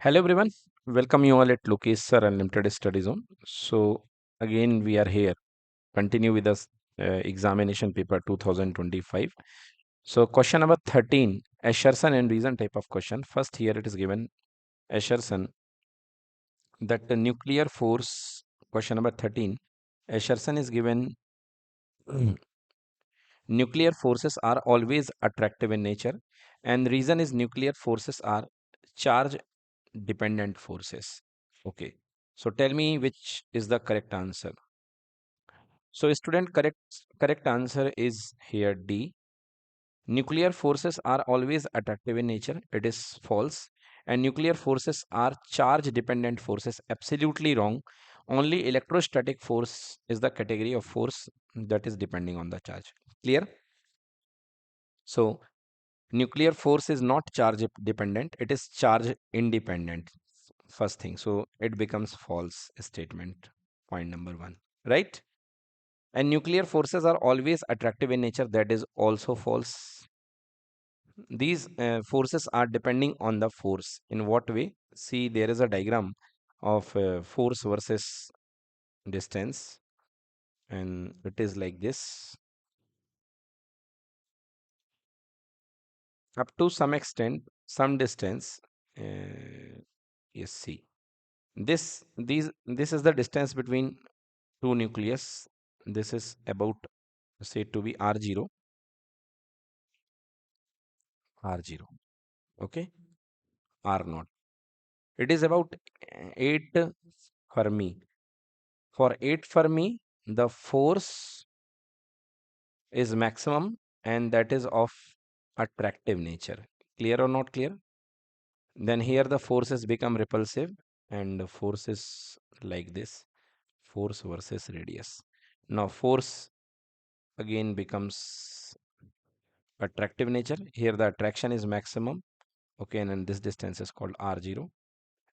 Hello everyone, welcome you all at Lokesh Sir Unlimited Study Zone. So again we are here, continue with us examination paper 2025. So question number 13, assertion and reason type of question. First here it is given assertion that the nuclear force, question number 13, assertion is given nuclear forces are always attractive in nature, and reason is nuclear forces are charge dependent forces. Okay. So tell me which is the correct answer. So student, correct answer is here D. Nuclear forces are always attractive in nature. It is false. And nuclear forces are charge dependent forces. Absolutely wrong. Only electrostatic force is the category of force that is depending on the charge. Clear? So nuclear force is not charge dependent, it is charge independent. First thing. So it becomes false statement. Point number one. Right? And nuclear forces are always attractive in nature. That is also false. These forces are depending on the force. In what way? See, there is a diagram of force versus distance, and it is like this. Up to some extent, some distance. Yes, see. This is the distance between two nucleus. This is about say to be R0, R0. Okay, R naught. It is about 8 Fermi. For 8 Fermi, the force is maximum and that is of attractive nature. Clear or not clear? Then here the forces become repulsive and the force is like this. Force versus radius. Now force again becomes attractive nature. Here the attraction is maximum. Okay, and then this distance is called R0.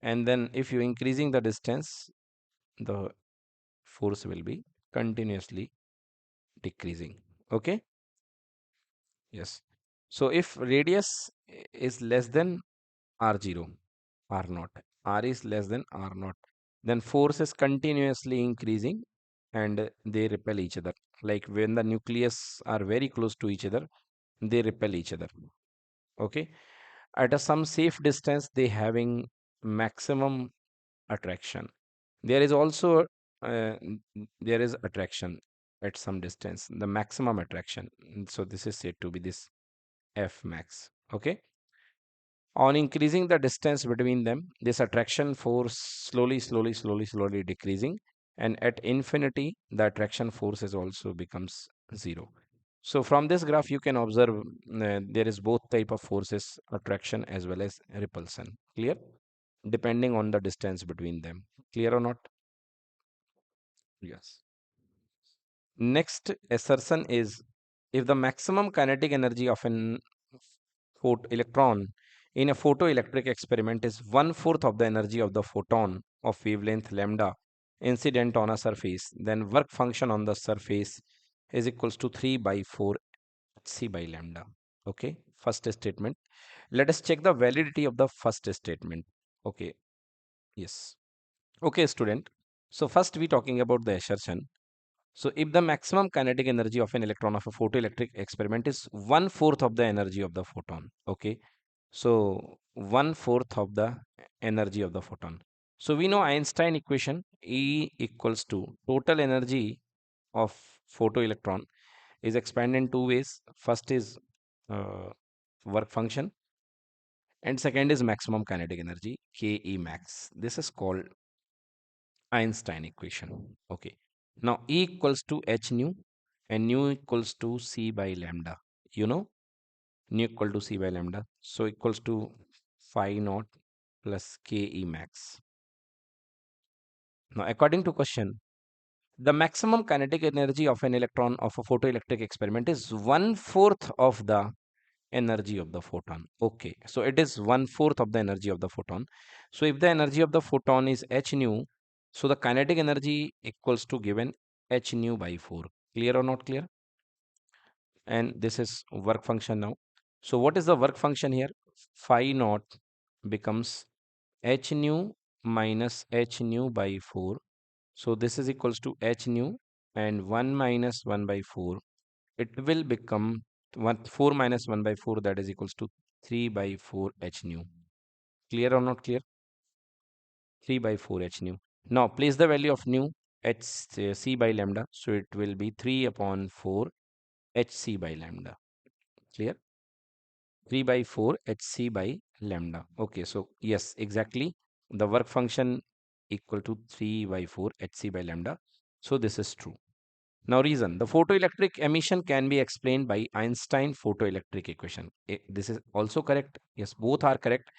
And then if you increasing the distance, the force will be continuously decreasing. Okay, yes. So if radius is less than r0, r naught, r is less than r naught, then force is continuously increasing and they repel each other. Like when the nucleus are very close to each other, they repel each other. Okay, at a some safe distance, they having maximum attraction. There is also there is attraction at some distance, the maximum attraction. So this is said to be this F max. Okay. On increasing the distance between them, this attraction force slowly decreasing. And at infinity, the attraction force is also becomes zero. So from this graph, you can observe there is both type of forces, attraction as well as repulsion. Clear? Depending on the distance between them. Clear or not? Yes. Next assertion is if the maximum kinetic energy of an electron in a photoelectric experiment is one-fourth of the energy of the photon of wavelength lambda incident on a surface, then work function on the surface is equals to 3 by 4 c by lambda. Okay, first statement. Let us check the validity of the first statement. Okay, yes. Okay, student. So first we talking about the assertion. So if the maximum kinetic energy of an electron of a photoelectric experiment is one-fourth of the energy of the photon. Okay. So one-fourth of the energy of the photon. So we know Einstein equation E equals to total energy of photoelectron is expanded in two ways. First is uh, work function and second is maximum kinetic energy Ke max. This is called Einstein equation. Okay. Now E equals to h nu and nu equals to c by lambda. You know, nu equal to c by lambda. So equals to phi naught plus Ke max. Now according to question, the maximum kinetic energy of an electron of a photoelectric experiment is one-fourth of the energy of the photon. Okay, so it is one-fourth of the energy of the photon. So if the energy of the photon is h nu, so the kinetic energy equals to given h nu by 4. Clear or not clear? And this is work function now. So what is the work function here? Phi naught becomes h nu minus h nu by 4. So this is equals to h nu and 1 minus 1 by 4. It will become 4 minus 1 by 4, that is equals to 3 by 4 h nu. Clear or not clear? 3 by 4 h nu. Now place the value of nu h c by lambda. So it will be 3 upon 4 hc by lambda. Clear? 3 by 4 hc by lambda. Okay, so yes, exactly. The work function equal to 3 by 4 hc by lambda. So this is true. Now reason, the photoelectric emission can be explained by Einstein photoelectric equation. This is also correct. Yes, both are correct.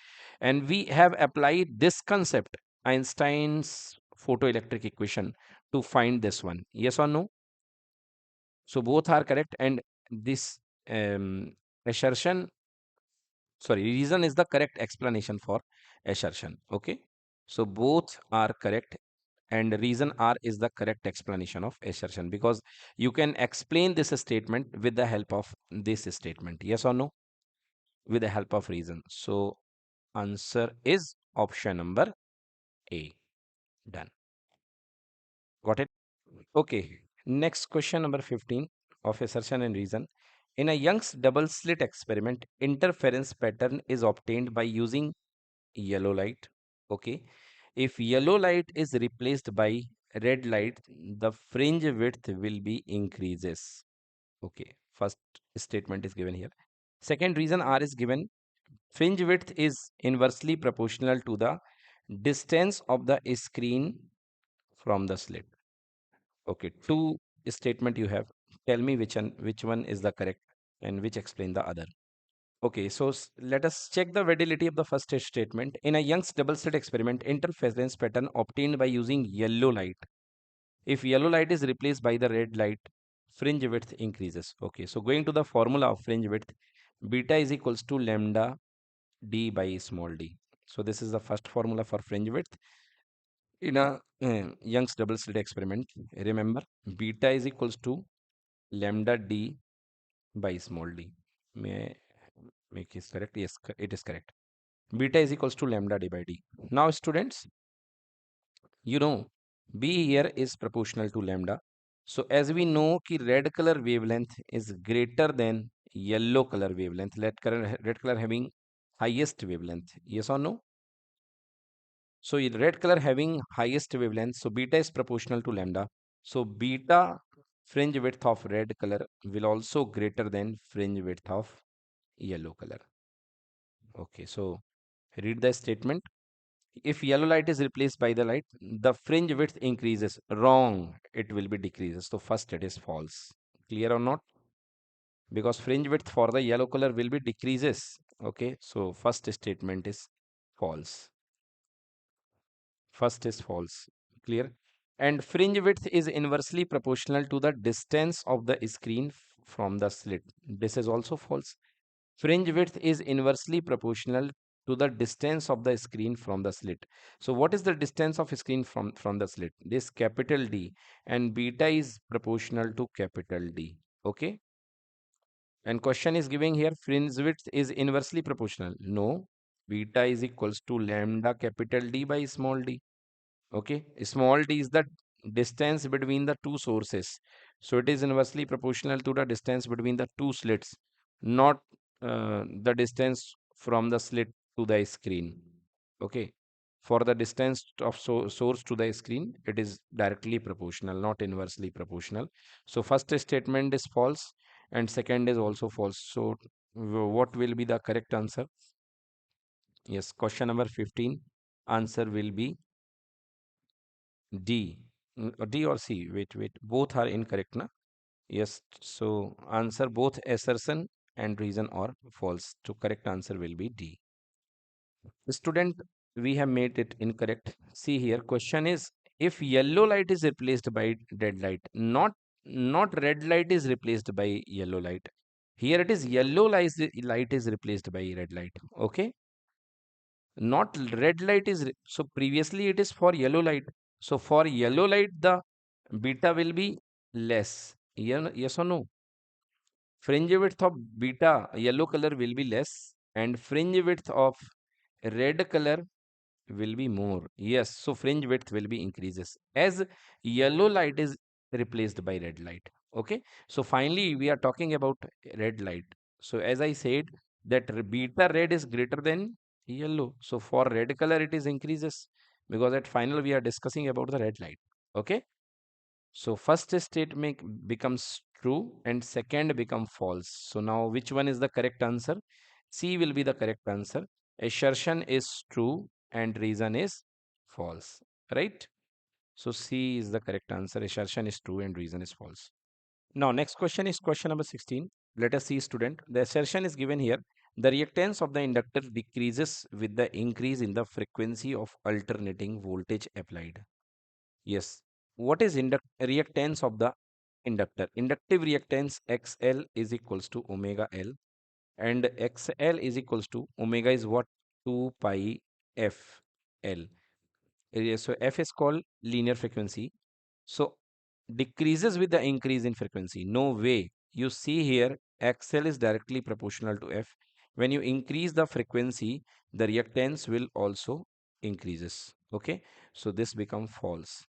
And we have applied this concept, Einstein's photoelectric equation, to find this one. Yes or no? So both are correct. And this assertion, sorry, reason is the correct explanation for assertion. Okay. So both are correct, and reason R is the correct explanation of assertion, because you can explain this statement with the help of this statement. Yes or no? With the help of reason. So answer is option number A. Done. Got it? Okay. Next question number 15 of assertion and reason. In a Young's double slit experiment, interference pattern is obtained by using yellow light. Okay. If yellow light is replaced by red light, the fringe width will be increases. Okay. First statement is given here. Second reason R is given. Fringe width is inversely proportional to the distance of the screen from the slit. Okay. Two statement you have. Tell me which one is the correct and which explain the other. Okay, so let us check the validity of the first statement. In a Young's double slit experiment, interference pattern obtained by using yellow light. If yellow light is replaced by the red light, fringe width increases. Okay, so going to the formula of fringe width, beta is equals to lambda d by small d. So this is the first formula for fringe width. In a Young's double slit experiment, remember beta is equals to lambda d by small d. May I make it correct? Yes, it is correct. Beta is equals to lambda d by d. Now students, you know, B here is proportional to lambda. So as we know ki red color wavelength is greater than yellow color wavelength. Red color having highest wavelength. Yes or no? So red color having highest wavelength. So beta is proportional to lambda. So beta fringe width of red color will also greater than fringe width of yellow color. Okay, so read the statement. If yellow light is replaced by the light, the fringe width increases. Wrong, it will be decreases. So first it is false. Clear or not? Because fringe width for the yellow color will be decreases. Okay, so first statement is false. First is false. Clear? And fringe width is inversely proportional to the distance of the screen from the slit. This is also false. Fringe width is inversely proportional to the distance of the screen from the slit. So what is the distance of screen from the slit? This capital D, and beta is proportional to capital D. Okay. And question is giving here fringe width is inversely proportional. No, beta is equals to lambda capital D by small d. Okay, small d is the distance between the two sources. So it is inversely proportional to the distance between the two slits, not the distance from the slit to the screen. Okay, for the distance of source to the screen, it is directly proportional, not inversely proportional. So first statement is false and second is also false. So what will be the correct answer? Yes, question number 15. Answer will be D. D or C? Wait. Both are incorrect, na? Yes. So answer both assertion and reason are false. So correct answer will be D. Student, we have made it incorrect. See here, question is if yellow light is replaced by red light, not red light is replaced by yellow light. Here it is light is replaced by red light. Okay. Not red light is so previously it is for yellow light. So for yellow light the beta will be less. Yes or no? Fringe width of beta yellow color will be less, and fringe width of red color will be more. Yes, so fringe width will be increases as yellow light is replaced by red light. Okay, so finally we are talking about red light. So as I said that beta red is greater than yellow. So for red color it is increases because at final we are discussing about the red light. Okay, so first statement becomes true and second become false. So now which one is the correct answer? C will be the correct answer. Assertion is true and reason is false. Right? So C is the correct answer. Assertion is true and reason is false. Now next question is question number 16. Let us see student. The assertion is given here. The reactance of the inductor decreases with the increase in the frequency of alternating voltage applied. Yes. What is reactance of the inductor? Inductive reactance XL is equals to omega L and XL is equals to omega is what? 2 pi F L. So F is called linear frequency. So decreases with the increase in frequency. No way. You see here XL is directly proportional to F. When you increase the frequency, the reactance will also increases. Okay. So this become false.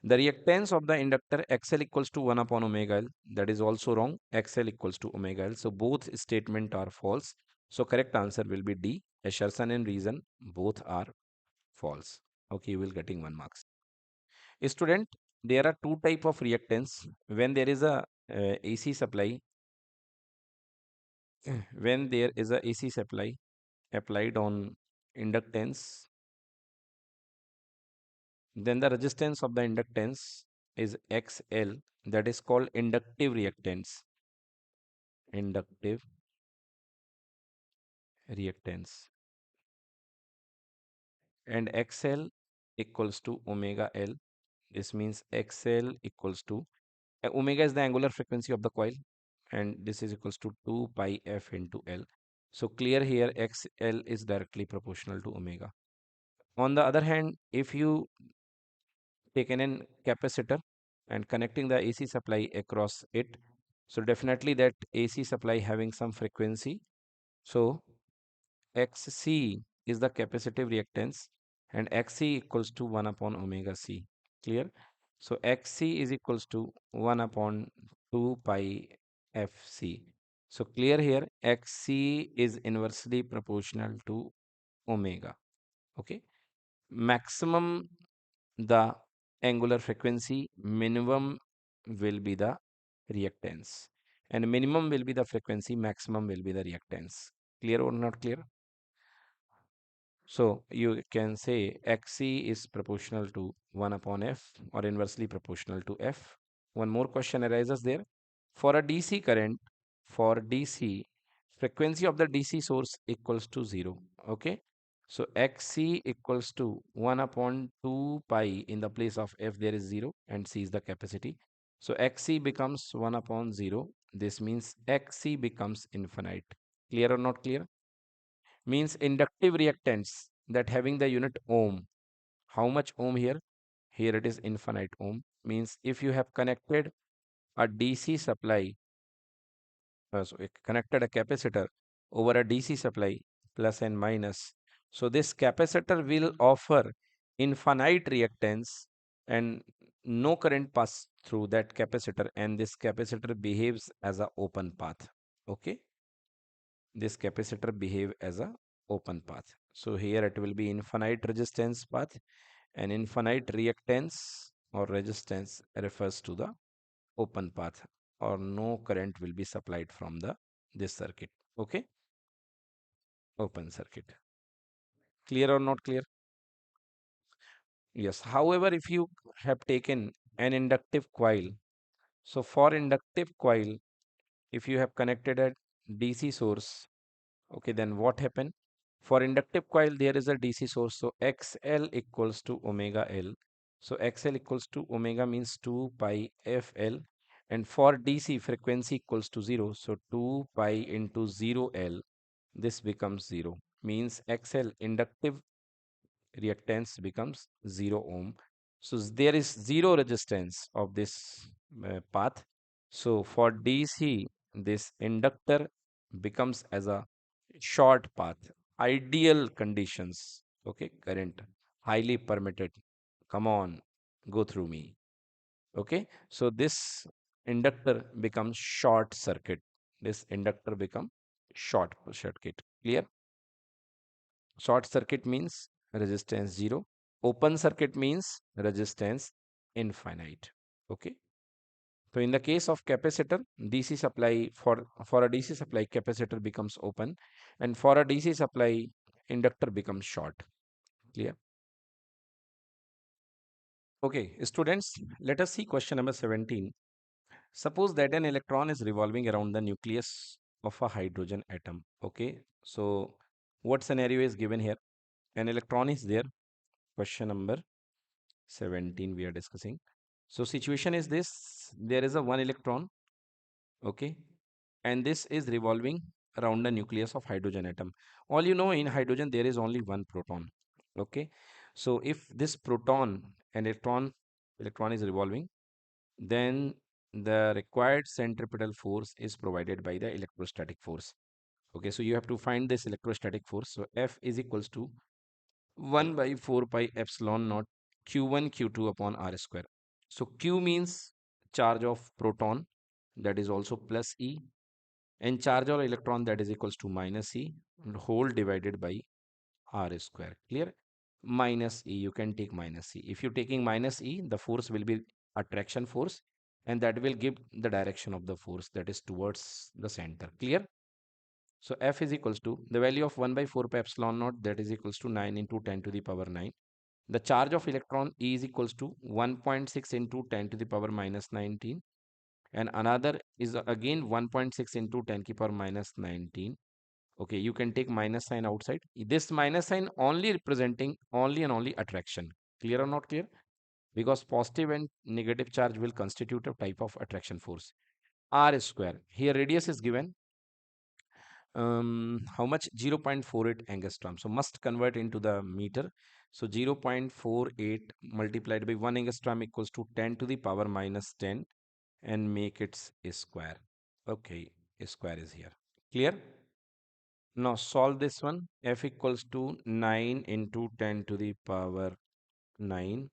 The reactance of the inductor XL equals to 1 upon omega L. That is also wrong. XL equals to omega L. So both statement are false. So correct answer will be D. Assertion and reason both are false. Okay, you will getting 1 marks. Student, there are two type of reactance. When there is a AC supply, when there is a AC supply applied on inductance, then the resistance of the inductance is XL. That is called inductive reactance. Inductive reactance. And XL equals to omega L. This means XL equals to omega is the angular frequency of the coil, and this is equals to 2 pi F into L. So clear here XL is directly proportional to omega. On the other hand, if you taken in capacitor and connecting the AC supply across it, so definitely that AC supply having some frequency. So Xc is the capacitive reactance and Xc equals to 1 upon omega c. Clear? So Xc is equals to 1 upon 2 pi Fc. So clear here, Xc is inversely proportional to omega. Okay. Maximum the angular frequency, minimum will be the reactance. And minimum will be the frequency, maximum will be the reactance. Clear or not clear? So you can say Xc is proportional to 1 upon F or inversely proportional to F. One more question arises there. For a DC current, for DC, frequency of the DC source equals to 0. Okay. So Xc equals to 1 upon 2 pi in the place of F there is 0 and C is the capacity. So Xc becomes 1 upon 0. This means Xc becomes infinite. Clear or not clear? Means inductive reactance that having the unit ohm. How much ohm here? Here it is infinite ohm. Means if you have connected a DC supply, so it connected a capacitor over a DC supply plus and minus. So this capacitor will offer infinite reactance and no current pass through that capacitor, and this capacitor behaves as a open path. Okay, this capacitor behave as a open path. So here it will be infinite resistance path, and infinite reactance or resistance refers to the open path, or no current will be supplied from the this circuit. Okay, open circuit. Clear or not clear? Yes. However, if you have taken an inductive coil, so for inductive coil, if you have connected a DC source, okay, then what happen? For inductive coil, there is a DC source. So XL equals to omega L. So XL equals to omega means 2 pi FL. And for DC, frequency equals to 0. So 2 pi into 0 L. This becomes 0. Means XL inductive reactance becomes 0 ohm. So there is zero resistance of this path. So for DC, this inductor becomes as a short path. Ideal conditions. Okay, current highly permitted. Come on, go through me. Okay, so this inductor becomes short circuit. This inductor become short circuit. Clear? Short circuit means resistance zero. Open circuit means resistance infinite. Okay. So in the case of capacitor, DC supply for a DC supply, capacitor becomes open, and for a DC supply, inductor becomes short. Clear? Okay, students, let us see question number 17. Suppose that an electron is revolving around the nucleus of a hydrogen atom. Okay, so what scenario is given here? An electron is there. Question number 17 we are discussing. So situation is this, there is a one electron, okay, and this is revolving around the nucleus of hydrogen atom. All you know, in hydrogen there is only one proton. Okay, so if this proton and electron is revolving, then the required centripetal force is provided by the electrostatic force. Okay, so you have to find this electrostatic force. So F is equals to 1 by 4 pi epsilon naught q1 q2 upon r square. So q means charge of proton, that is also plus e, and charge of electron, that is equals to minus e, and whole divided by r square. Clear? Minus e, you can take minus e. If you're taking minus e, the force will be attraction force, and that will give the direction of the force, that is towards the center. Clear? So F is equals to the value of 1 by 4 pi epsilon naught, that is equals to 9 into 10 to the power 9. The charge of electron E is equals to 1.6 into 10 to the power minus 19. And another is again 1.6 into 10 to the power minus 19. Okay, you can take minus sign outside. This minus sign only representing only and only attraction. Clear or not clear? Because positive and negative charge will constitute a type of attraction force. R square. Here radius is given. How much? 0.48 angstrom. So must convert into the meter. So 0.48 multiplied by 1 angstrom equals to 10 to the power minus 10, and make it a square. Okay, a square is here. Clear? Now solve this one. F equals to 9 into 10 to the power 9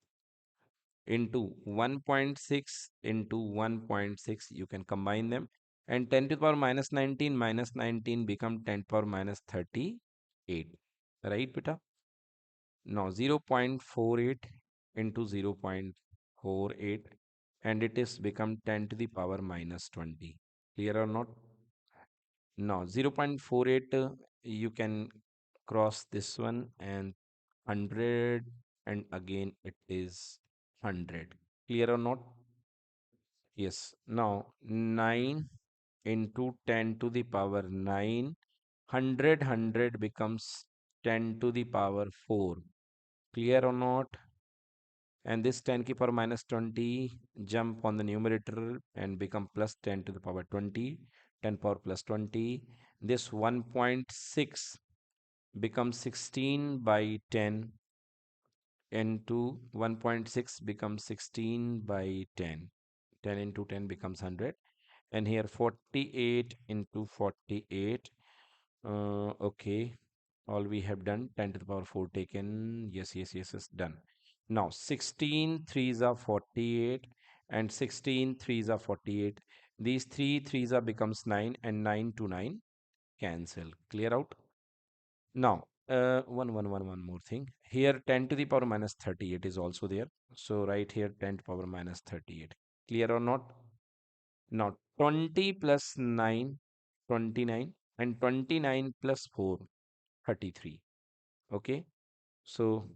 into 1.6 into 1.6. You can combine them. And 10 to the power minus 19 become 10 to the power minus 38. Right, beta? Now 0.48 into 0.48, and it is become 10 to the power minus 20. Clear or not? Now 0.48, you can cross this one, and 100, and again it is 100. Clear or not? Yes. Now 9 into 10 to the power 9, 100 becomes 10 to the power 4. Clear or not? And this 10 ki power minus 20 jump on the numerator and become plus 10 to the power 20, 10 power plus 20. This 1.6 becomes 16 by 10, into 1.6 becomes 16 by 10. 10 into 10 becomes 100. And here 48 into 48. Okay, all we have done, 10 to the power 4 taken. Yes, done. Now 16 threes are 48, and 16 threes are 48. These three threes are becomes 9, and 9 to 9 cancel. Clear out? Now, one more thing. Here 10 to the power minus 38 is also there. So right here 10 to the power minus 38. Clear or not? Now 20 plus 9, 29, and 29 plus 4, 33. Okay. So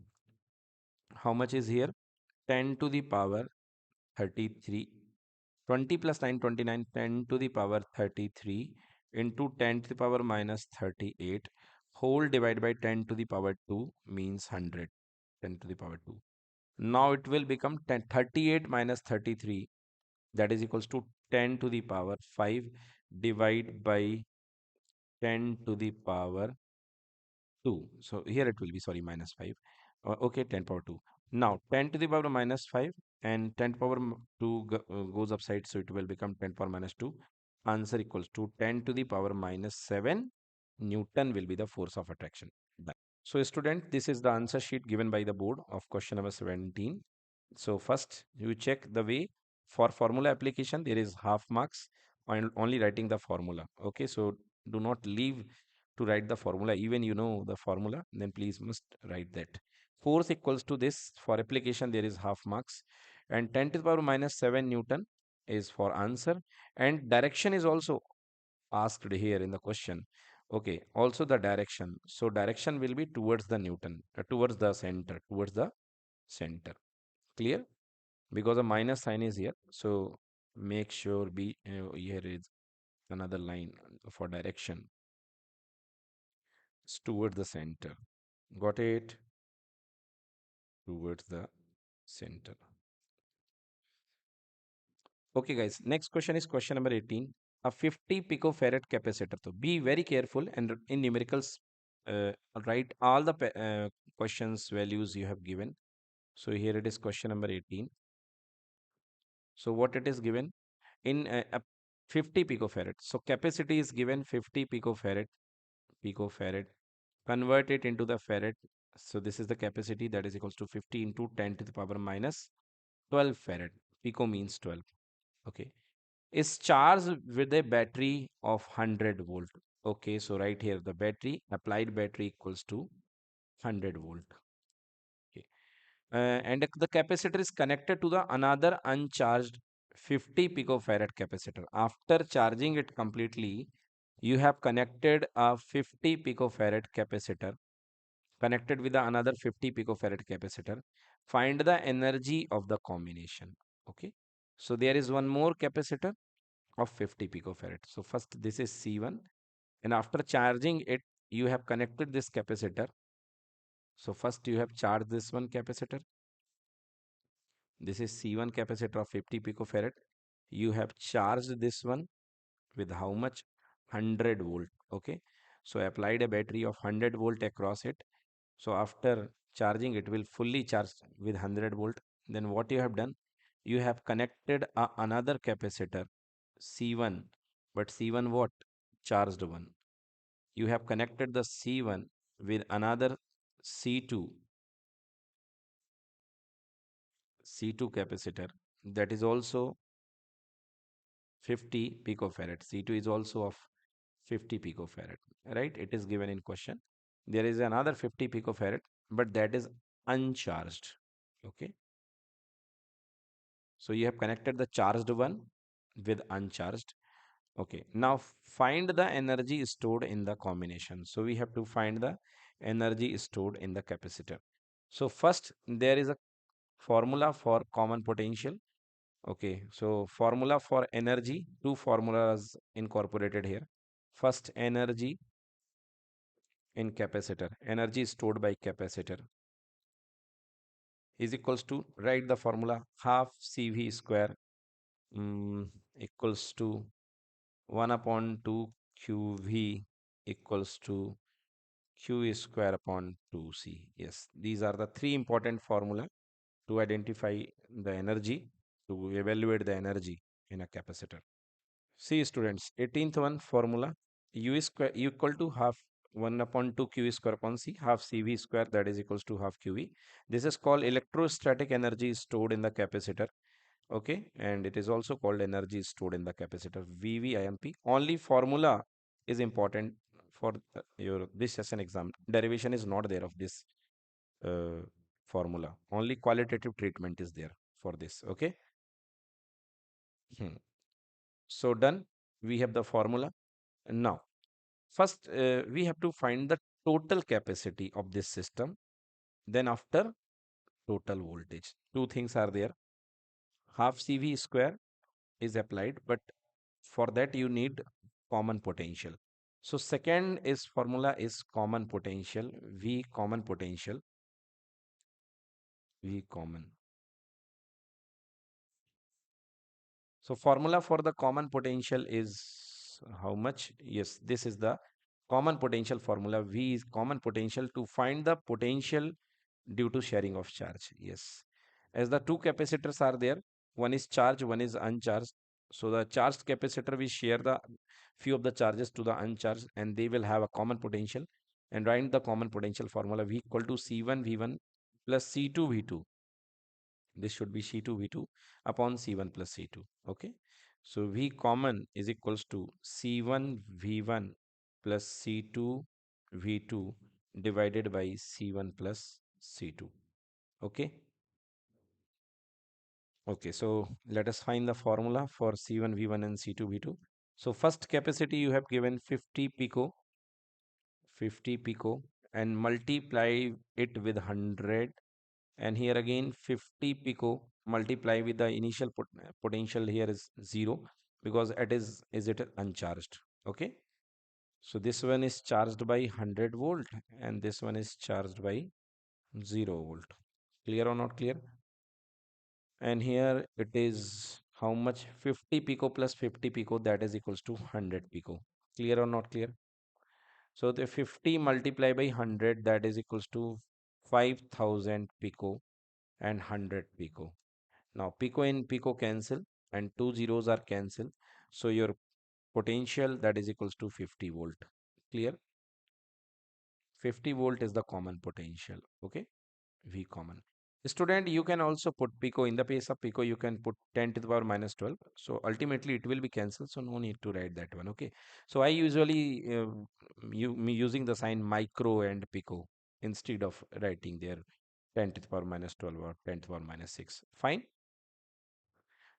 how much is here? 10 to the power 33. 20 plus 9, 29, 10 to the power 33 into 10 to the power minus 38, whole divided by 10 to the power 2 means 100. 10 to the power 2. Now it will become 10, 38 minus 33, that is equals to 10 to the power 5 divided by 10 to the power 2. So here it will be, sorry, minus 5. Okay, 10 power 2. Now 10 to the power minus 5 and 10 to the power 2 goes upside, so it will become 10 power minus 2. Answer equals to 10 to the power minus 7 Newton will be the force of attraction. Done. So student, this is the answer sheet given by the board of question number 17. So first you check the way for formula application, there is half marks on only writing the formula. Okay, so do not leave to write the formula. Even you know the formula, then please must write that. Force equals to this. For application, there is half marks. And 10 to the power minus 7 Newton is for answer. And direction is also asked here in the question. Okay, also the direction. So direction will be towards the Newton, towards the center, towards the center. Clear? Because a minus sign is here, so make sure be here is another line for direction. It's towards the center. Got it? Towards the center. Okay, guys. Next question is question number 18. A 50 picofarad capacitor. So be very careful and in numericals, uh, write all the questions values you have given. So here it is question number 18. So what it is given in a 50 picofarad. So capacity is given 50 picofarad. Convert it into the farad. So this is the capacity that is equals to 50 into 10 to the power minus 12 farad. Pico means 12. Okay. Is charged with a battery of 100 volt. Okay. So right here, the battery, applied battery equals to 100 volt. Okay. And the capacitor is connected to the another uncharged 50 picofarad capacitor. After charging it completely, you have connected a 50 picofarad capacitor connected with another 50 picofarad capacitor. Find the energy of the combination. Okay. So there is one more capacitor of 50 picofarad. So first this is C1, and after charging it, you have connected this capacitor. So first you have charged this one capacitor. This is C1 capacitor of 50 picofarad. You have charged this one with how much? 100 volt. Okay. So applied a battery of 100 volt across it. So after charging, it will fully charge with 100 volt. Then what you have done? You have connected another capacitor C1, but C1 what? Charged one. You have connected the C1 with another C2, C2 capacitor that is also 50 picofarad. C2 is also of 50 picofarad, right? It is given in question. There is another 50 picofarad, but that is uncharged. Okay. So you have connected the charged one with uncharged. Okay. Now find the energy stored in the combination. So we have to find the energy stored in the capacitor. So first there is a formula for common potential. Okay. So formula for energy, two formulas incorporated here. First energy in capacitor, energy stored by capacitor is equals to, write the formula, half CV square equals to 1 upon 2 QV equals to Q square upon 2C. Yes, these are the three important formula to identify the energy, to evaluate the energy in a capacitor. See students, 18th one formula, U square equal to half 1 upon 2 Q square upon C, half CV square, that is equals to half QV. This is called electrostatic energy stored in the capacitor. Okay, and it is also called energy stored in the capacitor, VVIMP. Only formula is important for your this session exam. Derivation is not there of this uh, formula. Only qualitative treatment is there for this. Okay. So done. We have the formula. Now, first we have to find the total capacity of this system. Then after, total voltage. Two things are there. Half CV square is applied, but for that you need common potential. So second is formula is common potential, V common potential, V common. So formula for the common potential is how much? Yes, this is the common potential formula. V is common potential to find the potential due to sharing of charge. Yes, as the two capacitors are there, one is charged, one is uncharged. So the charged capacitor will share the few of the charges to the uncharged, and they will have a common potential. and write the common potential formula V equal to C1 V1 plus C2 V2. This should be C2 V2 upon C1 plus C2. Okay. So V common is equals to C1 V1 plus C2 V2 divided by C1 plus C2. Okay. Okay. So let us find the formula for C1 V1 and C2 V2. So first capacity you have given 50 pico and multiply it with 100, and here again 50 pico multiply with the initial potential here is 0 because it is it uncharged. Okay, so this one is charged by 100 volt and this one is charged by 0 volt. Clear or not clear? And here it is how much? 50 pico plus 50 pico, that is equals to 100 pico. Clear or not clear? So the 50 multiplied by 100, that is equals to 5000 pico and 100 pico. Now pico and pico cancel and two zeros are cancelled. So your potential, that is equals to 50 volt. Clear? 50 volt is the common potential. Okay. V common. Student, you can also put pico. In the case of pico, you can put 10 to the power minus 12. So ultimately it will be cancelled. So no need to write that one. Okay. So I usually me using the sign micro and pico instead of writing there 10 to the power minus 12 or 10 to the power minus 6. Fine.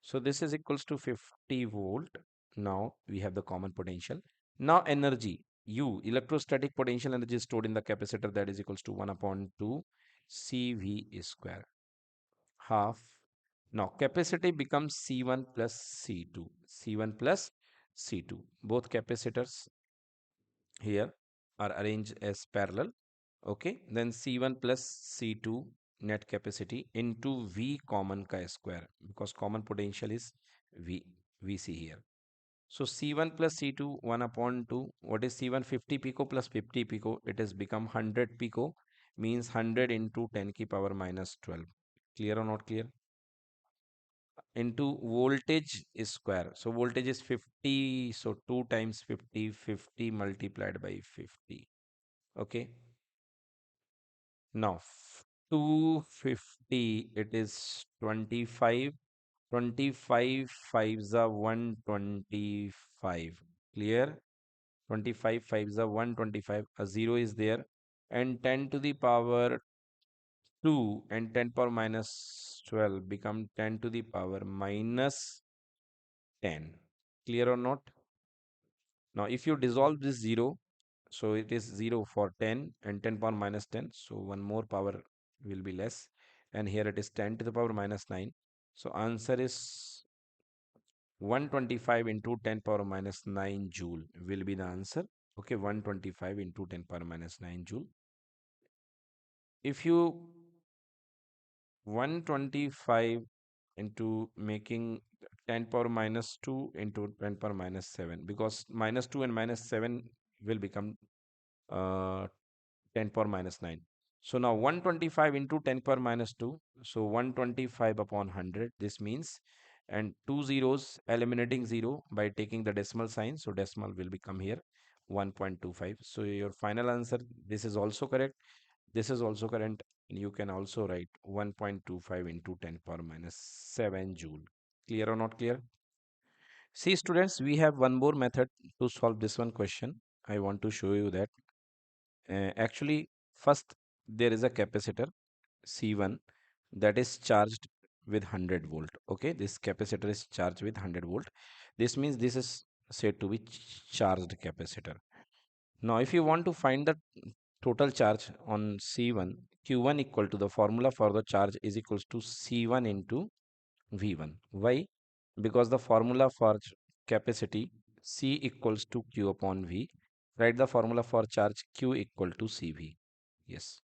So this is equals to 50 volt. Now we have the common potential. Now energy U, electrostatic potential energy stored in the capacitor, that is equals to 1 upon 2 CV square half. Now capacity becomes C1 plus C2. C1 plus C2. Both capacitors here are arranged as parallel. Okay, then C1 plus C2 net capacity into V common chi square, because common potential is VC here. So C1 plus C2 1 upon 2. What is C1? 50 pico plus 50 pico. It has become 100 pico, means 100 into 10 ki power minus 12. Clear or not clear? Into voltage is square. So voltage is 50. So 2 times 50, 50 multiplied by 50. Okay. Now 250, it is 25. 25 fives are 125. Clear? 25 fives are 125. A 0 is there. And 10 to the power 2 and 10 power minus 12 become 10 to the power minus 10. Clear or not? Now, if you dissolve this 0, so it is 0 for 10 and 10 power minus 10. So one more power will be less. And here it is 10 to the power minus 9. So answer is 125 into 10 power minus 9 joule will be the answer. Okay, 125 into 10 power minus 9 joule. If you 125 into making 10 power minus 2 into 10 power minus 7, because minus 2 and minus 7 will become 10 power minus 9. So now 125 into 10 power minus 2. So 125 upon 100. This means, and two zeros eliminating 0 by taking the decimal sign. So decimal will become here 1.25. So your final answer, this is also correct. This is also correct. You can also write 1.25 into 10 power minus 7 joule. Clear or not clear? See students, we have one more method to solve this one question. I want to show you that. Actually, first there is a capacitor C1 that is charged with 100 volt. Okay, this capacitor is charged with 100 volt. This means this is said to be charged capacitor. Now, if you want to find the total charge on C1, Q1 equal to the formula for the charge is equals to C1 into V1. Why? Because the formula for capacity C equals to Q upon V. Write the formula for charge Q equal to CV. Yes.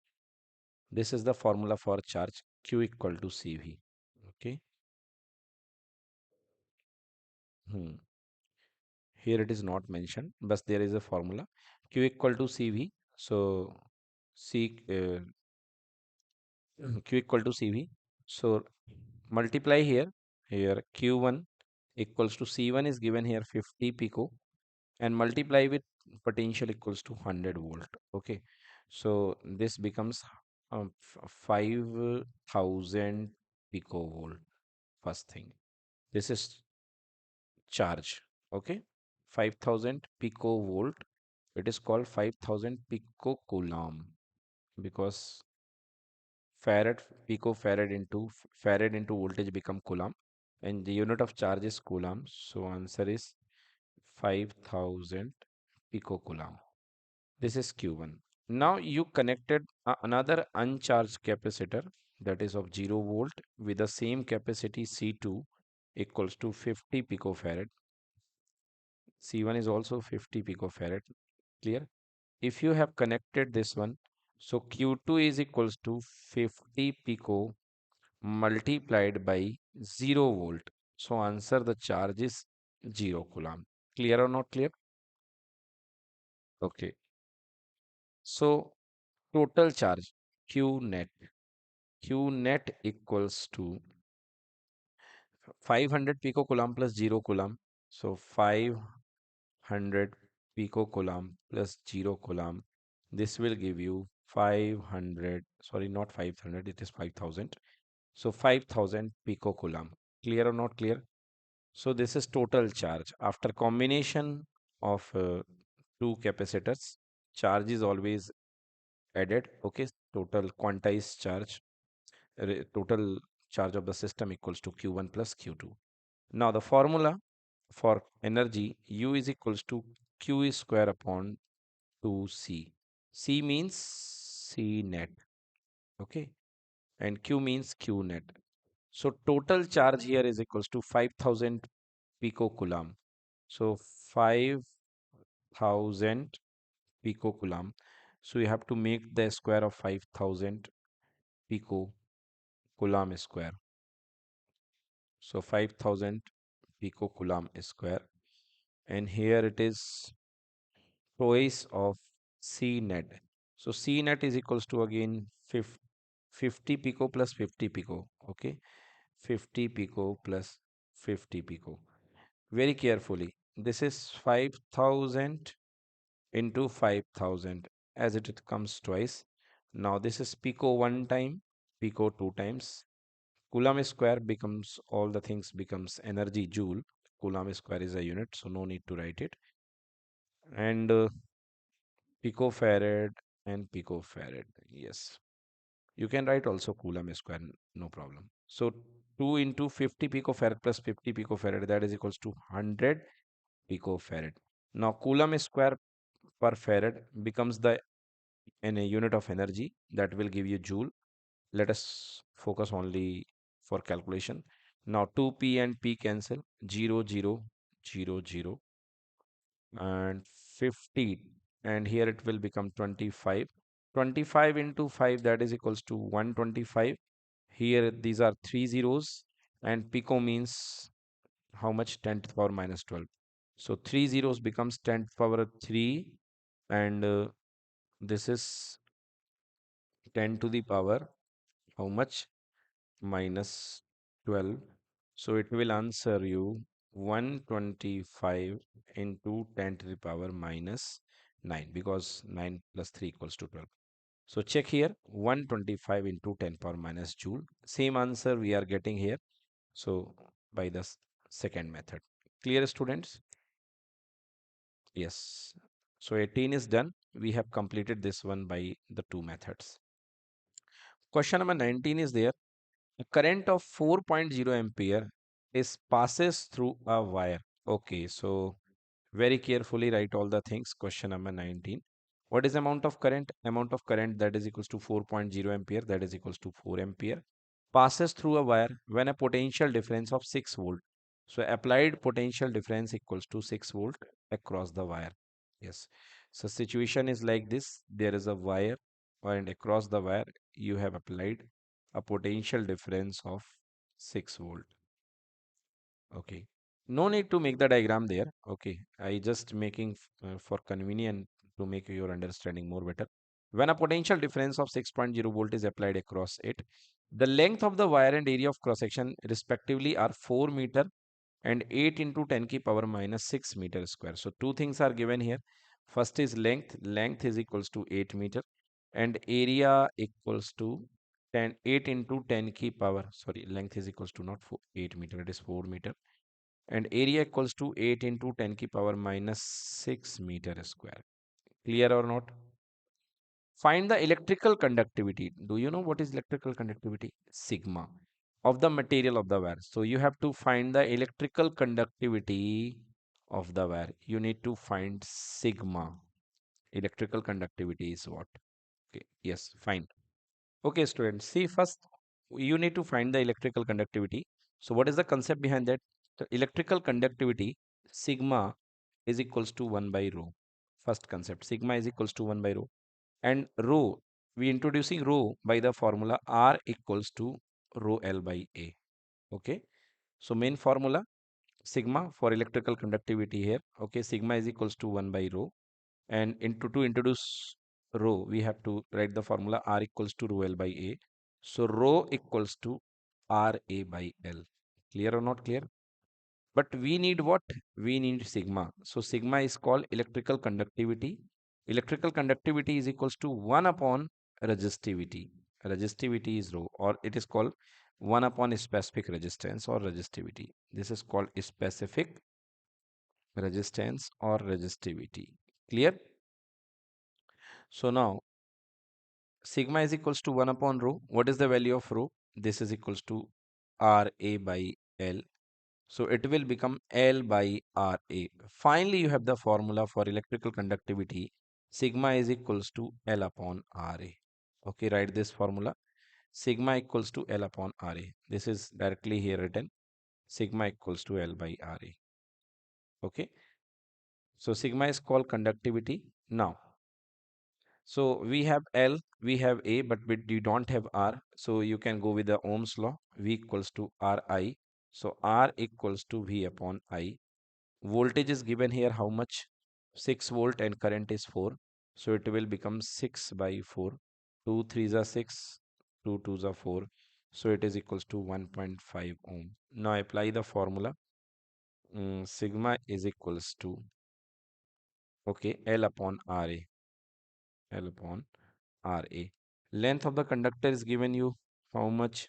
This is the formula for charge Q equal to CV. Okay. Hmm. Here it is not mentioned, but there is a formula Q equal to CV. So Q equal to CV. So multiply here. Here Q1 equals to C1 is given here 50 pico and multiply with potential equals to 100 volt. Okay, so this becomes 5000 picovolt. First thing, this is charge. Okay, 5000 picovolt. It is called 5000 picocoulomb because farad picofarad into farad into voltage become coulomb, and the unit of charge is coulomb. So answer is 5000 picocoulomb. This is Q1. Now you connected another uncharged capacitor that is of 0 volt with the same capacity C2 equals to 50 picofarad. C1 is also 50 picofarad. Clear? If you have connected this one, so Q2 is equals to 50 pico multiplied by 0 volt. So answer the charge is 0 coulomb. Clear or not clear? Okay. So total charge Q net. Q net equals to 500 picocoulomb plus 0 coulomb. So 500 picocoulomb plus 0 coulomb. This will give you 500, sorry, not 500, it is 5000. So 5000 picocoulomb. Clear or not clear? So this is total charge. After combination of two capacitors, charge is always added. Okay, total quantized charge, total charge of the system equals to Q1 plus Q2. Now the formula for energy U is equals to Q is square upon 2C. C means C net. Okay, and Q means Q net. So total charge here is equals to 5000 picocoulomb. So 5000 picocoulomb. So you have to make the square of 5000 picocoulomb square. So 5000 picocoulomb square. And here it is twice of C net. So C net is equals to again 50 pico plus 50 pico. Okay. 50 pico plus 50 pico. Very carefully. This is 5000 into 5000 as it comes twice. Now this is pico one time, pico two times. Coulomb square becomes all the things becomes energy joule. Coulomb square is a unit, so no need to write it. And picofarad and picofarad. Yes, you can write also Coulomb square, no problem. So 2 into 50 picofarad plus 50 picofarad, that is equals to 100 picofarad. Now Coulomb square per farad becomes the in a unit of energy that will give you joule. Let us focus only for calculation. Now 2p and p cancel, 0 0 0 0 and 50, and here it will become 25. 25 into 5, that is equals to 125. Here these are three zeros, and pico means how much? 10 to the power minus 12. So three zeros becomes 10 to the power 3, and this is 10 to the power how much? Minus 12. So it will answer you 125 into 10 to the power minus 9 because 9 plus 3 equals to 12. So check here 125 into 10 power minus joule. Same answer we are getting here. So by the second method. Clear students? Yes. So 18 is done. We have completed this one by the two methods. Question number 19 is there. A current of 4.0 ampere is passes through a wire. Okay, so very carefully write all the things. Question number 19. What is amount of current? Amount of current that is equals to 4.0 ampere, that is equals to 4 ampere. Passes through a wire when a potential difference of 6 volt. So applied potential difference equals to 6 volt across the wire. Yes. So situation is like this. There is a wire and across the wire you have applied a potential difference of 6 volt. Okay. No need to make the diagram there. Okay. I just making for convenient to make your understanding more better. When a potential difference of 6.0 volt is applied across it, the length of the wire and area of cross section respectively are 4 meter and 8 into 10 ki power minus 6 meter square. So two things are given here. First is length. Length is equals to 8 meter, and area equals to 8 into 10 ki power. Sorry, length is equals to not 8 meter, it is 4 meter. And area equals to 8 into 10 ki power minus 6 meter square. Clear or not? Find the electrical conductivity. Do you know what is electrical conductivity? Sigma of the material of the wire. So you have to find the electrical conductivity of the wire. You need to find sigma. Electrical conductivity is what? Okay, yes, fine. Okay, students, see first you need to find the electrical conductivity. So what is the concept behind that? The electrical conductivity sigma is equals to 1 by rho. First concept, sigma is equals to 1 by rho. And rho, we introducing rho by the formula R equals to rho L by A. Okay, so main formula sigma for electrical conductivity here. Okay, sigma is equals to 1 by rho, and into to introduce rho we have to write the formula R equals to rho L by A. So rho equals to R A by L. Clear or not clear? But we need what? We need sigma. So sigma is called electrical conductivity. Electrical conductivity is equals to 1 upon resistivity. Resistivity is rho, or it is called 1 upon specific resistance or resistivity. This is called specific resistance or resistivity. Clear? So now sigma is equals to 1 upon rho. What is the value of rho? This is equals to RA by L. So it will become L by RA. Finally, you have the formula for electrical conductivity. Sigma is equals to L upon RA. Okay, write this formula. Sigma equals to L upon RA. This is directly here written. Sigma equals to L by RA. Okay. So sigma is called conductivity. Now, so we have L, we have A, but we don't have R. So you can go with the Ohm's law. V equals to Ri. So R equals to V upon I. Voltage is given here how much? 6 volt and current is 4. So it will become 6 by 4. 2 3s are 6, 2 2s are 4. So it is equals to 1.5 ohm. Now apply the formula. Sigma is equals to, okay, L upon Ra. L upon Ra. Length of the conductor is given you how much?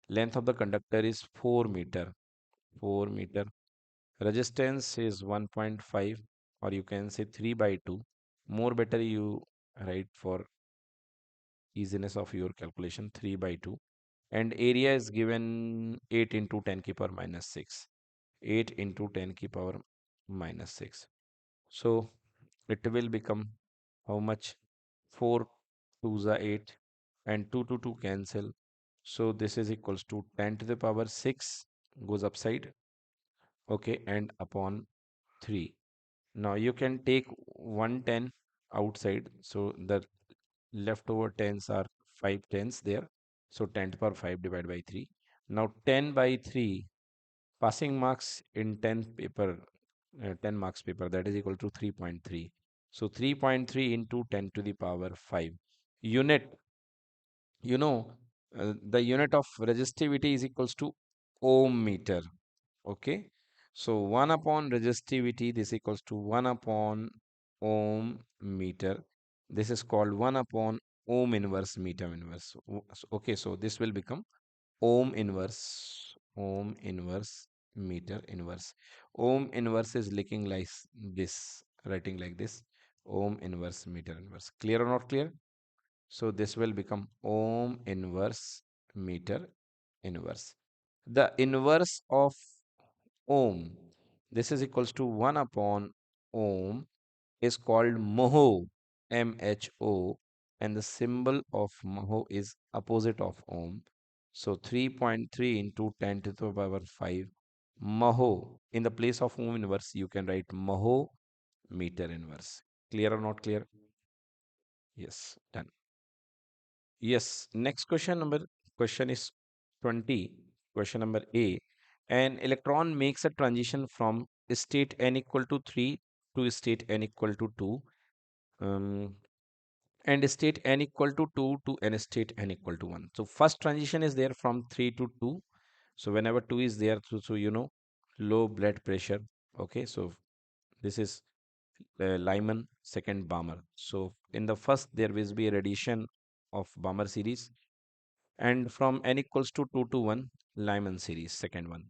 Length of the conductor is 4 meter. 4 meter. Resistance is 1.5, or you can say 3 by 2. More better you write for easiness of your calculation 3 by 2. And area is given 8 into 10 ki power minus 6. 8 into 10 ki power minus 6. So it will become how much? 4 2s are 8 and 2 to 2 cancel. So this is equals to 10 to the power 6 goes upside. Okay, and upon 3. Now you can take 110 outside. So the leftover tens are 5 tens there. So 10 to the power 5 divided by 3. Now 10 by 3 passing marks in 10 paper, 10 marks paper, that is equal to 3.3. So 3.3 into 10 to the power 5 unit. You know, the unit of resistivity is equals to ohm meter. Okay, so 1 upon resistivity, this equals to 1 upon ohm meter. This is called 1 upon ohm inverse meter inverse. Okay, so this will become ohm inverse meter inverse. Ohm inverse is looking like this, writing like this, ohm inverse meter inverse. Clear or not clear? So this will become ohm inverse meter inverse. The inverse of ohm, this is equals to 1 upon ohm, is called mho, mho, and the symbol of mho is opposite of ohm. So 3.3 into 10 to the power 5 mho. In the place of ohm inverse, you can write mho meter inverse. Clear or not clear? Yes, done. Yes, next question is 20. Question number A. An electron makes a transition from state n equal to 3 to state n equal to 2, um, and state n equal to 2 to n state n equal to 1. So first transition is there from 3 to 2. So whenever 2 is there, so you know, low blood pressure. Okay, so this is Lyman, second Balmer. So in the first, there will be a radiation of Balmer series, and from n equals to 2 to 1, Lyman series, second one.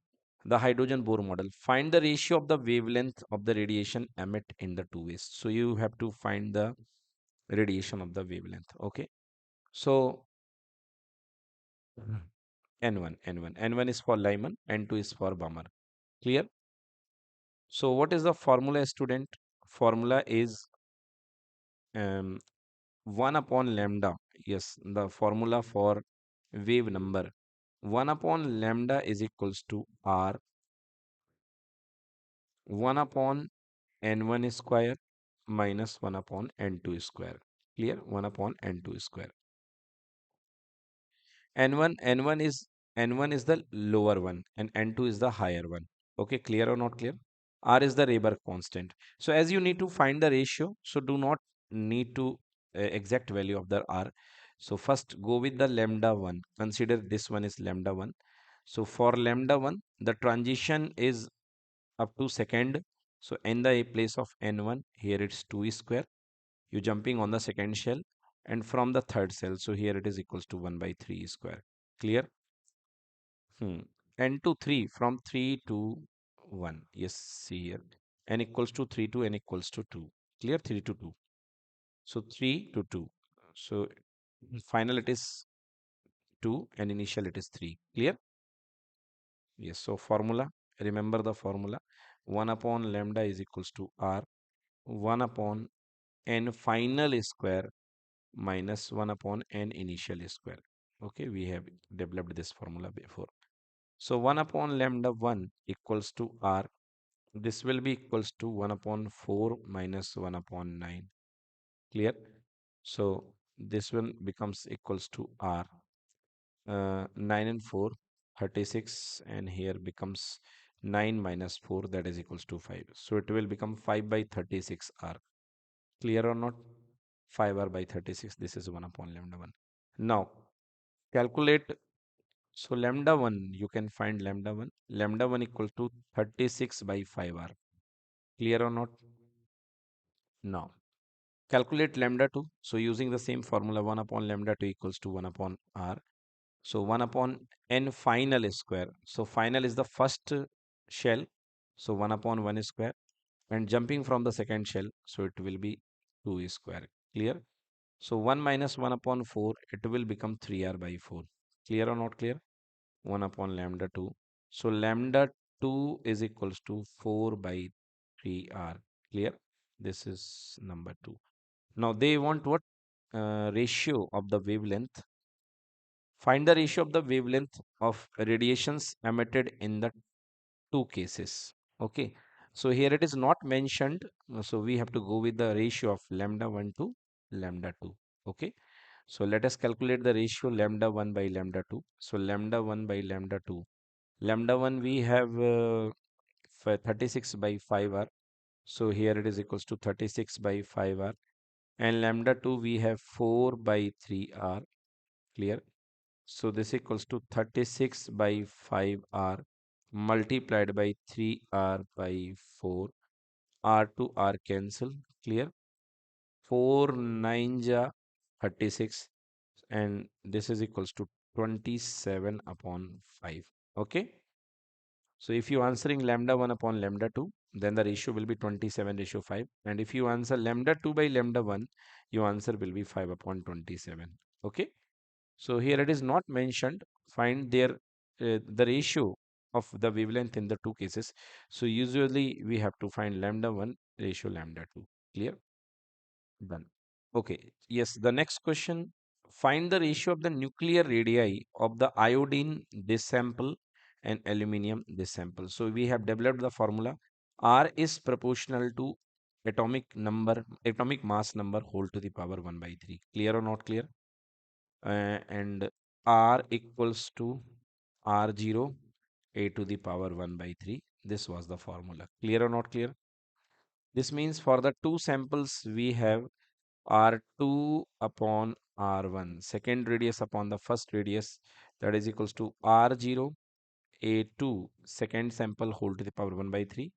The hydrogen Bohr model. Find the ratio of the wavelength of the radiation emit in the two ways. So you have to find the radiation of the wavelength. Okay. So N1, N1. N1 is for Lyman, N2 is for Balmer. Clear? So what is the formula, student? Formula is um, 1 upon lambda. Yes, the formula for wave number. 1 upon lambda is equals to R 1 upon n1 square minus 1 upon n2 square. Clear? 1 upon n2 square. N1 is the lower one and N2 is the higher one. Okay, clear or not clear? R is the Rayberg constant. So as you need to find the ratio, so do not need to exact value of the R. So first go with the lambda 1. Consider this one is lambda 1. So for lambda 1, the transition is up to second. So in the place of N1, here it's 2 square. You jumping on the second shell, and from the third cell, so here it is equals to 1 by 3 square. Clear? N to 3, from 3 to 1. Yes, see here. N equals to 3 to N equals to 2. Clear? 3 to 2. So 3 to 2. So final it is 2 and initial it is 3. Clear? Yes. So formula, remember the formula. 1 upon lambda is equals to R 1 upon N final square minus 1 upon N initial square. Okay, we have developed this formula before. So 1 upon lambda 1 equals to R. This will be equals to 1 upon 4 minus 1 upon 9. Clear? So this one becomes equals to R. 9 and 4, 36, and here becomes 9 minus 4, that is equals to 5. So it will become 5 by 36 R. Clear or not? 5 R by 36. This is 1 upon lambda 1. Now calculate. So lambda 1, you can find lambda 1. Lambda 1 equal to 36 by 5 R. Clear or not? Now calculate lambda 2. So using the same formula, 1 upon lambda 2 equals to 1 upon R. So 1 upon N final square. So final is the first shell. So 1 upon 1 square. And jumping from the second shell, so it will be 2 square. Clear? So 1 minus 1 upon 4, it will become 3R by 4. Clear or not clear? 1 upon lambda 2. So lambda 2 is equals to 4 by 3R. Clear? This is number 2. Now they want what? Ratio of the wavelength. Find the ratio of the wavelength of radiations emitted in the two cases. Okay. So here it is not mentioned. So we have to go with the ratio of lambda 1 to lambda 2. Okay. So let us calculate the ratio lambda 1 by lambda 2. So lambda 1 by lambda 2. Lambda 1 we have 36 by 5R. So here it is equals to 36 by 5R. And lambda 2 we have 4 by 3R. Clear? So this equals to 36 by 5R multiplied by 3R by 4. R to R cancel. Clear? 4 9 ja 36, and this is equals to 27 upon 5. Okay. So if you answering lambda 1 upon lambda 2, then the ratio will be 27 ratio 5. And if you answer lambda 2 by lambda 1, your answer will be 5 upon 27. Okay. So here it is not mentioned. Find their the ratio of the wavelength in the two cases. So usually we have to find lambda 1 ratio lambda 2. Clear? Done. Okay. Yes. The next question. Find the ratio of the nuclear radii of the iodine this sample and aluminium this sample. So we have developed the formula. R is proportional to atomic mass number whole to the power 1 by 3. Clear or not clear? And R equals to R0 a to the power 1 by 3. This was the formula. Clear or not clear? This means for the two samples we have R2 upon R1, second radius upon the first radius, that is equals to R0 A2, second sample whole to the power 1 by 3,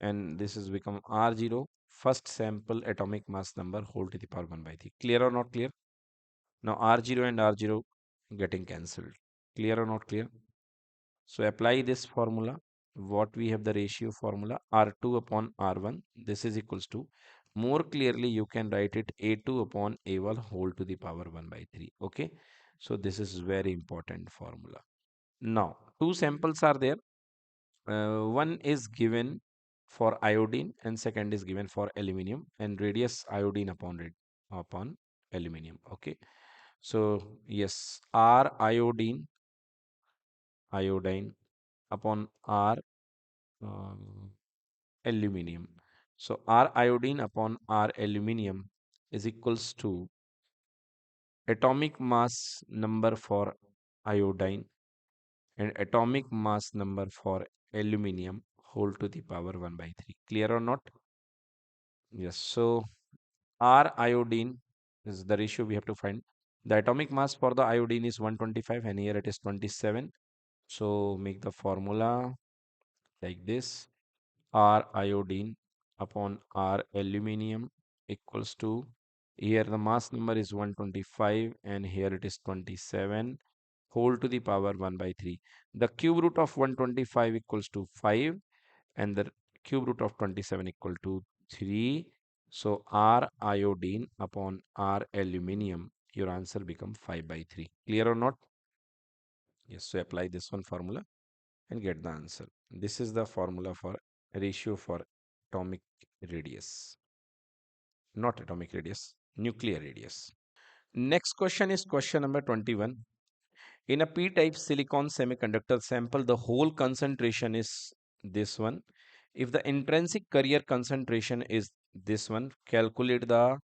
and this is become R0 first sample atomic mass number whole to the power 1 by 3. Clear or not clear? Now R0 and R0 getting cancelled. Clear or not clear? So apply this formula. What we have the ratio formula R2 upon R1. This is equals to, more clearly you can write it A2 upon A1 whole to the power 1 by 3. Okay. So this is very important formula. Now two samples are there. One is given for iodine and second is given for aluminium, and radius iodine upon aluminium. Okay. So yes, R iodine upon R aluminium. So R iodine upon R aluminium is equals to atomic mass number for iodine and atomic mass number for aluminium whole to the power 1 by 3. Clear or not? Yes. So R iodine is the ratio we have to find. The atomic mass for the iodine is 125 and here it is 27. So make the formula like this. R iodine upon R aluminium equals to, here the mass number is 125 and here it is 27 whole to the power 1 by 3. The cube root of 125 equals to 5 and the cube root of 27 equal to 3. So R iodine upon R aluminium, your answer become 5 by 3. Clear or not? Yes, so apply this one formula and get the answer. This is the formula for ratio for atomic radius, not atomic radius, nuclear radius. Next question is question number 21. In a p-type silicon semiconductor sample, the whole concentration is this one. If the intrinsic carrier concentration is this one, calculate the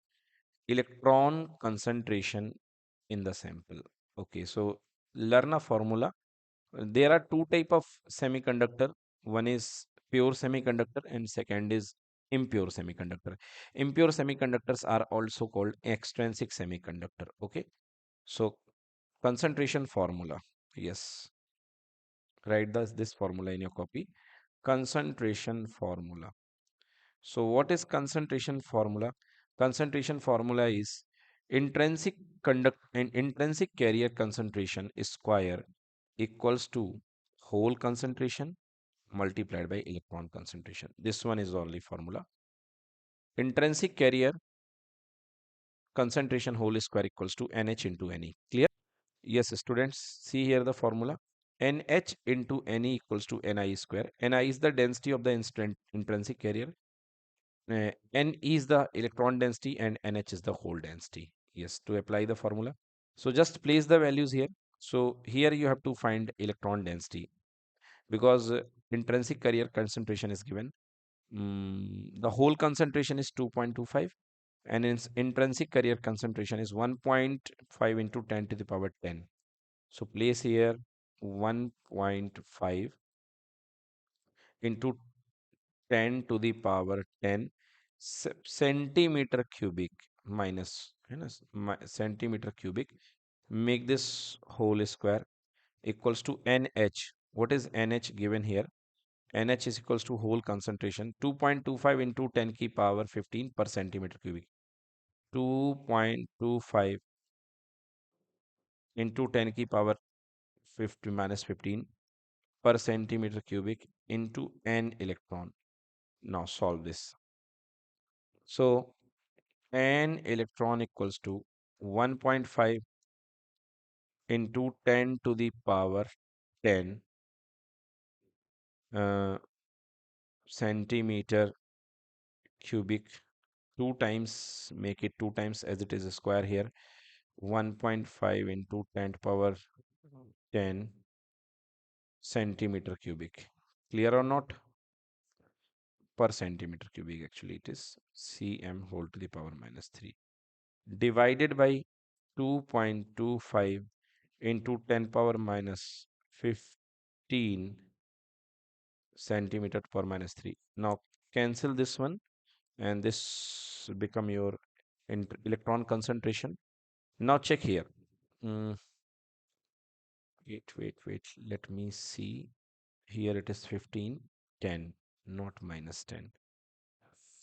electron concentration in the sample. Okay, so learn a formula. There are two type of semiconductor. One is pure semiconductor and second is impure semiconductor. Impure semiconductors are also called extrinsic semiconductor. Okay, so concentration formula. Yes, write this formula in your copy. Concentration formula. So what is concentration formula? Concentration formula is intrinsic carrier concentration square equals to whole concentration multiplied by electron concentration. This one is only formula. Intrinsic carrier concentration whole square equals to NH into Ne. Clear? Yes, students, see here the formula. NH into Ne equals to Ni square. Ni is the density of the intrinsic carrier. N is the electron density and NH is the hole density. Yes, to apply the formula. So just place the values here. So here you have to find electron density because intrinsic carrier concentration is given. The whole concentration is 2.25 and its intrinsic carrier concentration is 1.5 into 10 to the power 10. So place here 1.5 into 10 to the power 10 centimeter cubic minus centimeter cubic. Make this whole square equals to NH. What is NH given here? NH is equals to whole concentration 2.25 into 10 ki power 15 per centimeter cubic. 2.25 into 10 ki power 50 minus 15 per centimeter cubic into n electron. Now solve this. So n electron equals to 1.5 into 10 to the power 10 uh, centimeter cubic. 2 times, make it 2 times as it is a square here. 1.5 into 10 to power 10 centimeter cubic. Clear or not? Per centimeter cubic, actually it is cm whole to the power minus 3 divided by 2.25 into 10 power minus 15 centimeter per minus 3. Now cancel this one and this become your electron concentration. Now check here. Mm, wait. Let me see. Here it is 15, 10, not minus 10.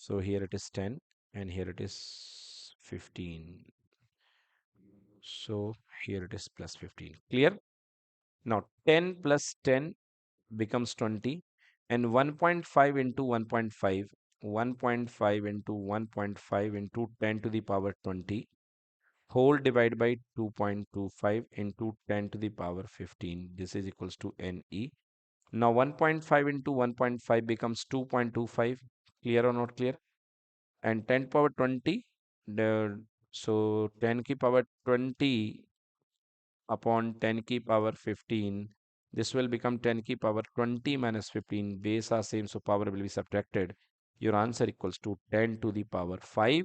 So here it is 10 and here it is 15. So here it is plus 15. Clear? Now 10 plus 10 becomes 20 and 1.5 into 1.5, 1.5 into 1.5 into 10 to the power 20 whole divided by 2.25 into 10 to the power 15. This is equals to NE. Now 1.5 into 1.5 becomes 2.25. Clear or not clear? And 10 power 20, the, so 10 की power 20 upon 10 की power 15. This will become 10 की power 20 minus 15. Base are same, so power will be subtracted. Your answer equals to 10 to the power 5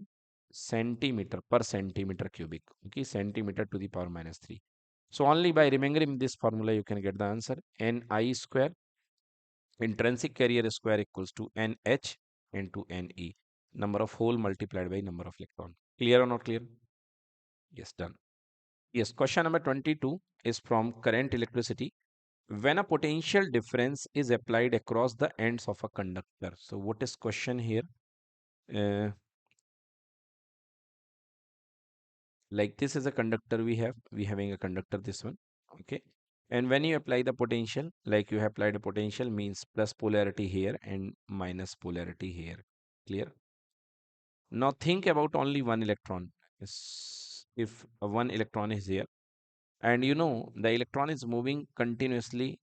centimeter per centimeter cubic. Okay, centimeter to the power minus 3. So only by remembering this formula you can get the answer. Ni square intrinsic carrier square equals to NH into Ne. Number of hole multiplied by number of electron. Clear or not clear? Yes, done. Yes, question number 22 is from current electricity. When a potential difference is applied across the ends of a conductor. So what is question here? Uh, like this is a conductor we having a conductor this one. Okay. And when you apply the potential, like you have applied a potential means plus polarity here and minus polarity here. Clear? Now think about only one electron. If one electron is here and you know the electron is moving continuously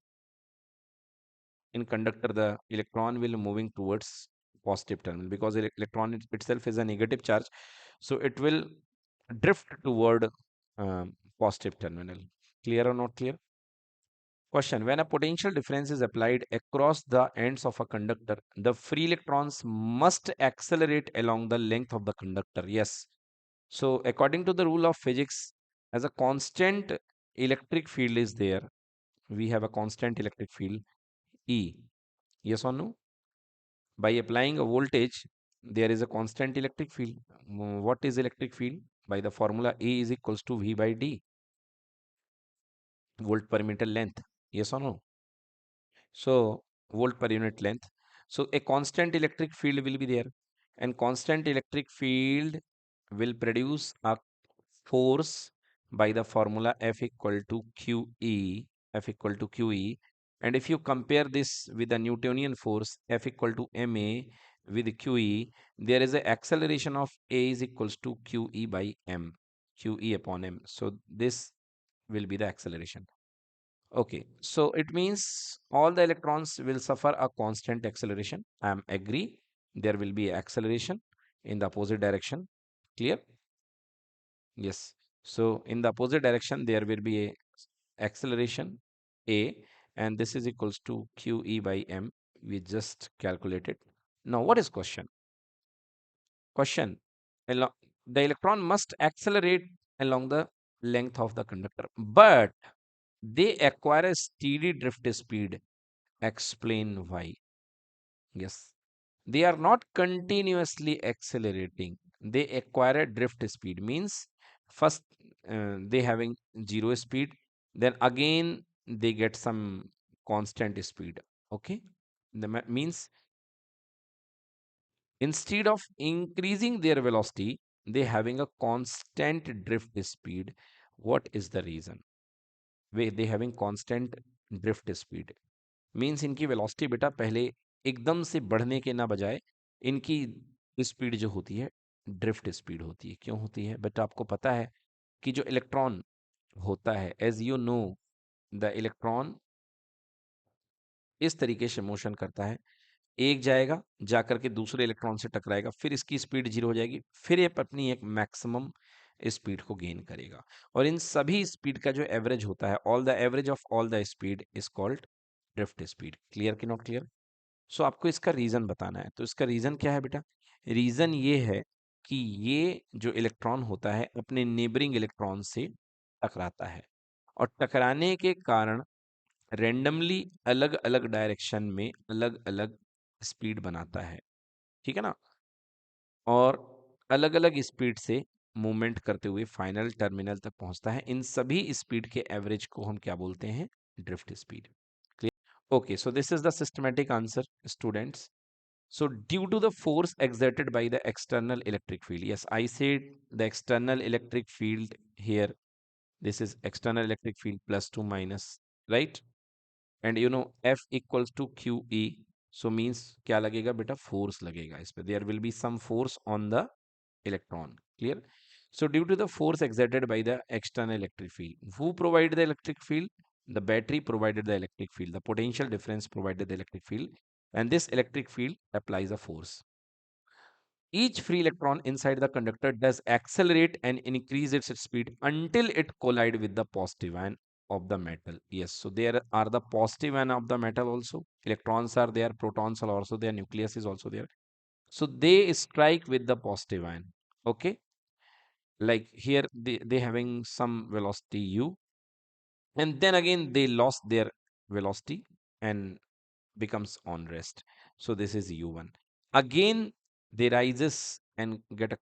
in conductor, the electron will moving towards positive terminal because electron itself is a negative charge. So it will drift toward positive terminal. Clear or not clear? Question. When a potential difference is applied across the ends of a conductor, the free electrons must accelerate along the length of the conductor. Yes. So according to the rule of physics, as a constant electric field is there, we have a constant electric field E. Yes or no? By applying a voltage, there is a constant electric field. What is electric field? By the formula E is equals to V by D, volt per meter length. Yes or no? So volt per unit length. So a constant electric field will be there, and constant electric field will produce a force by the formula F equal to QE. F equal to QE. And if you compare this with the Newtonian force F equal to MA with QE, there is an acceleration of A is equals to QE by M, QE upon M. So this will be the acceleration. Okay, so it means all the electrons will suffer a constant acceleration. I am agree. There will be acceleration in the opposite direction. Clear? Yes. So in the opposite direction, there will be a acceleration A, and this is equals to QE by M. We just calculated. Now, what is question? Question. alo- The electron must accelerate along the length of the conductor, but they acquire a steady drift speed. Explain why. Yes. They are not continuously accelerating. They acquire a drift speed. Means first they having zero speed, then again they get some constant speed. Okay. Means instead of increasing their velocity, they having a constant drift speed. What is the reason? They having constant drift speed. Means इनकी velocity बेटा पहले एकदम से बढ़ने के ना बजाय इनकी स्पीड जो होती है ड्रिफ्ट स्पीड होती है। क्यों होती है बेटा? आपको पता है कि जो इलेक्ट्रॉन होता है, as you know, the electron इस तरीके से मोशन करता है, एक जाएगा जाकर के दूसरे इलेक्ट्रॉन से टकराएगा, फिर इसकी स्पीड जीरो हो जाएगी, फिर ये अपनी एक मैक्सिमम स्पीड को गेन करेगा। और इन सभी स्पीड का जो एवरेज होता है, all the average of all the speed is called drift speed. Clear कि नॉट क्लियर? सो आपको इसका रीजन बताना है। तो इसका रीजन क्या है बेटा? रीजन ये है कि ये जो इलेक्ट्रॉन होता है अपने नेबरिंग इलेक्ट्रॉन से टकराता है, और टकराने के कारण रेंडमली अलग अलग डायरेक्शन में अलग अलग स्पीड बनाता है। ठीक है ना? और अलग अलग स्पीड से मूवमेंट करते हुए फाइनल टर्मिनल तक पहुंचता है। इन सभी स्पीड के एवरेज को हम क्या बोलते हैं? Drift speed. Clear? Okay, so this is the systematic answer students. So due to the force exerted by the external electric field, yes, I said the external electric field here, this is external electric field plus 2 minus, right? And you know F equals to QE, so means क्या लगेगा बेटा, force लगेगा इस पे, there will be some force on the electron, clear? So due to the force exerted by the external electric field, who provided the electric field? The battery provided the electric field, the potential difference provided the electric field, and this electric field applies a force. Each free electron inside the conductor does accelerate and increase its speed until it collide with the positive ion of the metal. Yes, so there are the positive ion of the metal also. Electrons are there, protons are also there, nucleus is also there. So they strike with the positive ion. Okay, like here they having some velocity u, and then again they lost their velocity and becomes on rest. So this is u1. Again they rises and get a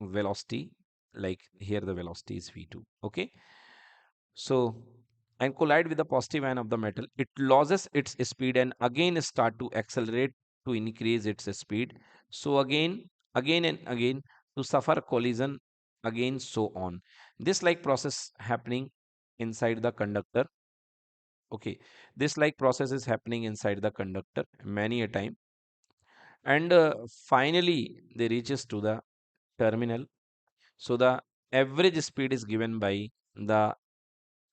velocity, like here the velocity is v2. Okay, so and collide with the positive ion of the metal, it loses its speed and again start to accelerate to increase its speed. So again and again to suffer collision, again so on. This like process happening inside the conductor. Okay, this like process is happening inside the conductor many a time, and finally they reaches to the terminal. So the average speed is given by the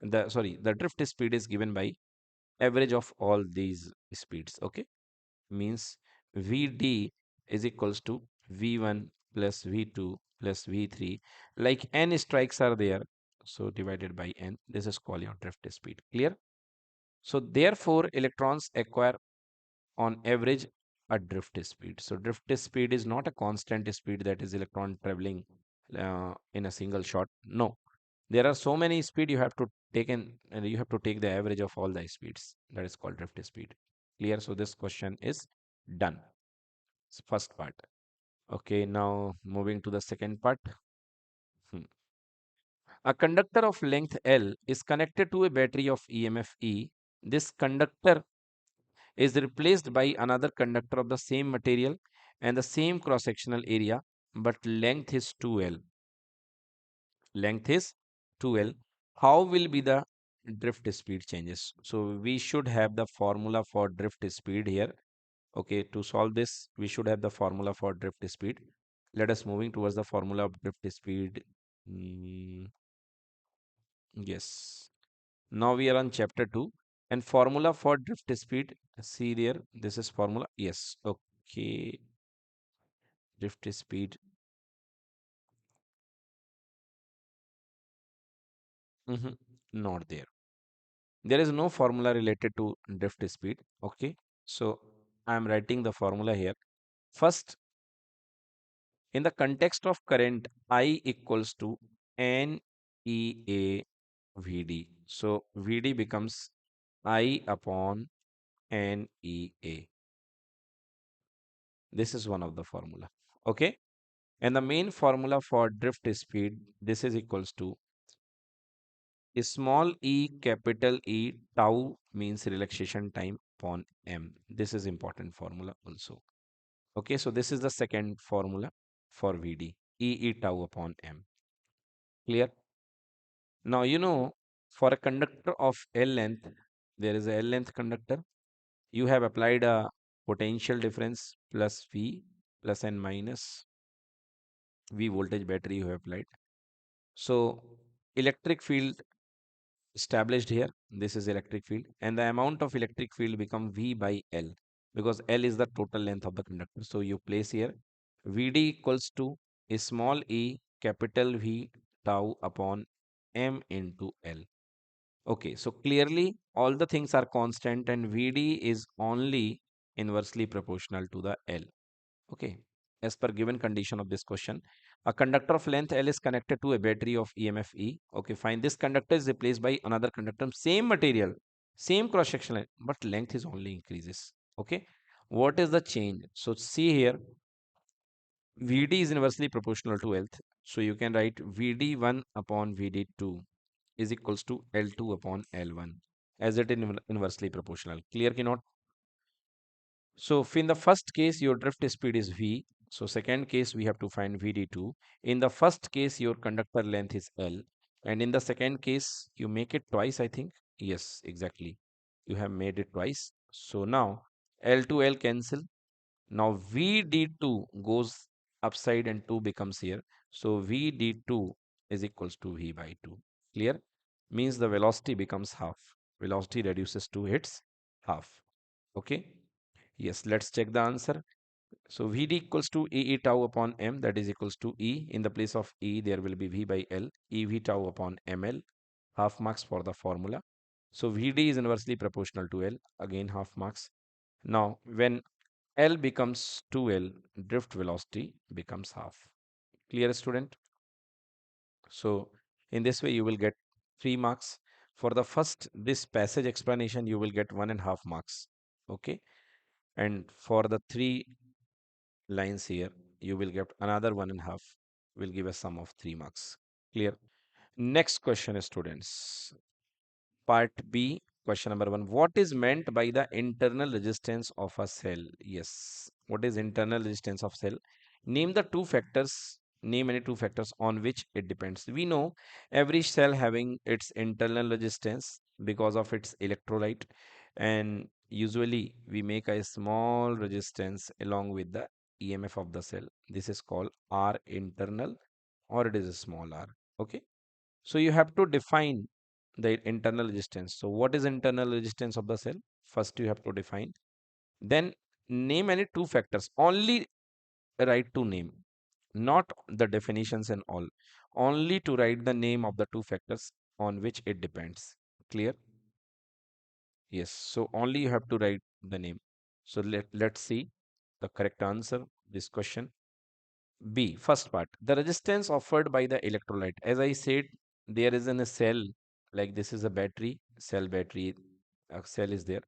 drift speed is given by average of all these speeds. Okay, means Vd is equals to V1 plus V2 plus V3. Like n strikes are there, so divided by n. This is called your drift speed. Clear? So therefore, electrons acquire on average a drift speed. So drift speed is not a constant speed that is electron traveling in a single shot. No, there are so many speed you have to take in, and you have to take the average of all the speeds. That is called drift speed. Clear? So this question is done. It's first part. Okay, now moving to the second part. Hmm. A conductor of length L is connected to a battery of EMF E. This conductor is replaced by another conductor of the same material and the same cross-sectional area, but length is 2L. Length is 2L. How will be the drift speed changes? So we should have the formula for drift speed here. Okay, to solve this, we should have the formula for drift speed. Let us moving towards the formula of drift speed. Yes. Now we are on chapter 2 and formula for drift speed. See there, this is formula. Yes. Okay. Drift speed. Not there. There is no formula related to drift speed. Okay. So I am writing the formula here. First, in the context of current, I equals to NEA VD. So VD becomes I upon NEA. This is one of the formula. Okay. And the main formula for drift speed, this is equals to small e capital E tau means relaxation time upon m. This is important formula also. Okay, so this is the second formula for VD, E tau upon m. Clear? Now you know for a conductor of L length, there is a L length conductor. You have applied a potential difference plus V plus and minus V voltage battery you have applied. So electric field established here. This is electric field, and the amount of electric field become V by L because L is the total length of the conductor. So you place here VD equals to a small e capital V tau upon M into L. Okay, so clearly all the things are constant and VD is only inversely proportional to the L. Okay, as per given condition of this question, a conductor of length L is connected to a battery of EMF E. Okay, fine. This conductor is replaced by another conductor, same material, same cross section, but length is only increases. Okay, what is the change? So see here, VD is inversely proportional to L. So you can write VD1 upon VD2 is equals to L2 upon L1 as it is inversely proportional. Clear ki not? So if in the first case, your drift speed is V. So second case, we have to find VD2. In the first case, your conductor length is L. And in the second case, you make it twice, I think. Yes, exactly. You have made it twice. So now L to L cancel. Now VD2 goes upside and 2 becomes here. So VD2 is equals to V by 2. Clear? Means the velocity becomes half. Velocity reduces to its half. Okay? Yes, let's check the answer. So Vd equals to E tau upon m, that is equals to E. In the place of E, there will be V by L, EV tau upon ml, half marks for the formula. So Vd is inversely proportional to L, again half marks. Now, when L becomes 2L, drift velocity becomes half. Clear, student? So in this way, you will get 3 marks. For the first, this passage explanation, you will get 1.5 marks. Okay. And for the 3 lines here, you will get another 1.5, will give a sum of 3 marks. Clear? Next question, students. Part B, question number 1. What is meant by the internal resistance of a cell? Yes. What is internal resistance of cell? Name the two factors. Name any two factors on which it depends. We know every cell having its internal resistance because of its electrolyte, and usually we make a small resistance along with the EMF of the cell. This is called R internal, or it is a small r. Okay. So you have to define the internal resistance. So what is internal resistance of the cell? First you have to define. Then name any two factors. Only write to name, not the definitions and all. Only to write the name of the two factors on which it depends. Clear? Yes. So only you have to write the name. So let's see the correct answer this question. B, first part, the resistance offered by the electrolyte. As I said, there is in a cell, like this is a battery, cell battery, a cell is there.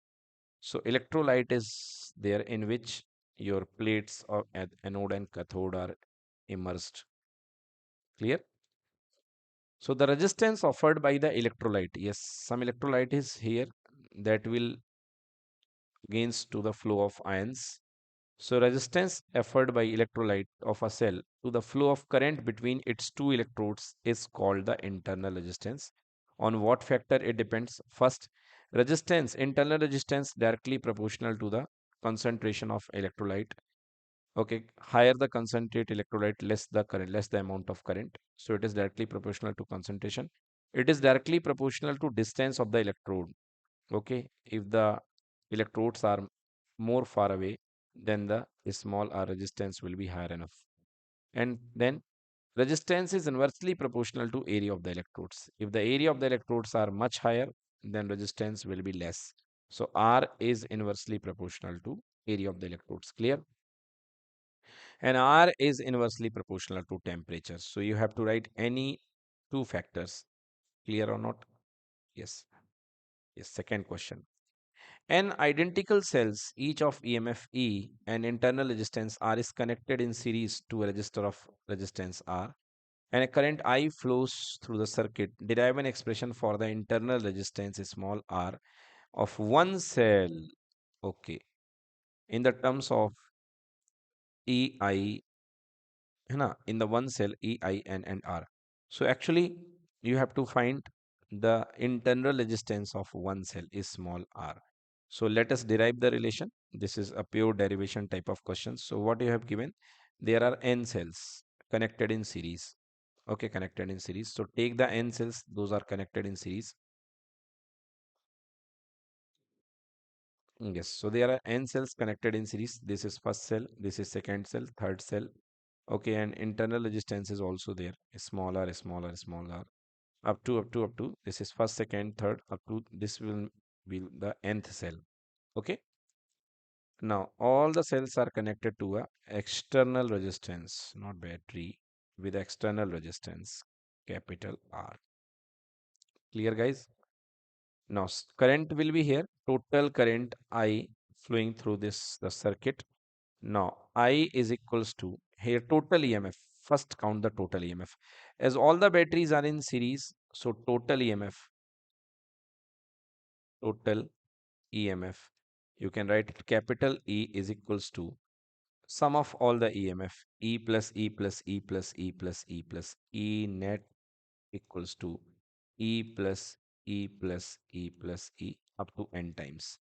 So electrolyte is there in which your plates of anode and cathode are immersed. Clear? So the resistance offered by the electrolyte, yes, some electrolyte is here that will against to the flow of ions. So resistance offered by electrolyte of a cell to the flow of current between its two electrodes is called the internal resistance. On what factor it depends? First, resistance, internal resistance directly proportional to the concentration of electrolyte. Okay, higher the concentrate electrolyte, less the current, less the amount of current. So it is directly proportional to concentration. It is directly proportional to distance of the electrode. Okay, if the electrodes are more far away, then the small r resistance will be higher enough. And then resistance is inversely proportional to area of the electrodes. If the area of the electrodes are much higher, then resistance will be less. So R is inversely proportional to area of the electrodes. Clear? And R is inversely proportional to temperature. So you have to write any two factors. Clear or not? Yes. Yes. Second question. N identical cells, each of EMF E and internal resistance R is connected in series to a resistor of resistance R, and a current I flows through the circuit. Derive an expression for the internal resistance small r of one cell. Okay, in the terms of EI, है ना, in the one cell EI and R. So actually, you have to find the internal resistance of one cell is small r. So let us derive the relation. This is a pure derivation type of question. So what you have given, there are n cells connected in series. Okay, connected in series. So take the n cells, those are connected in series. Yes, so there are n cells connected in series. This is first cell, this is second cell, third cell. Okay, and internal resistance is also there. Smaller, smaller, smaller. Up to. This is first, second, third, up to this will be the nth cell. Okay. Now all the cells are connected to a external resistance, not battery, with external resistance, capital R. Clear, guys? Now current will be here. Total current I flowing through the circuit. Now I is equals to here total EMF. First count the total EMF. As all the batteries are in series, so total EMF You can write it capital E is equals to sum of all the EMF, E plus E plus E plus E plus E plus E net equals to E plus E plus E plus E up to n times.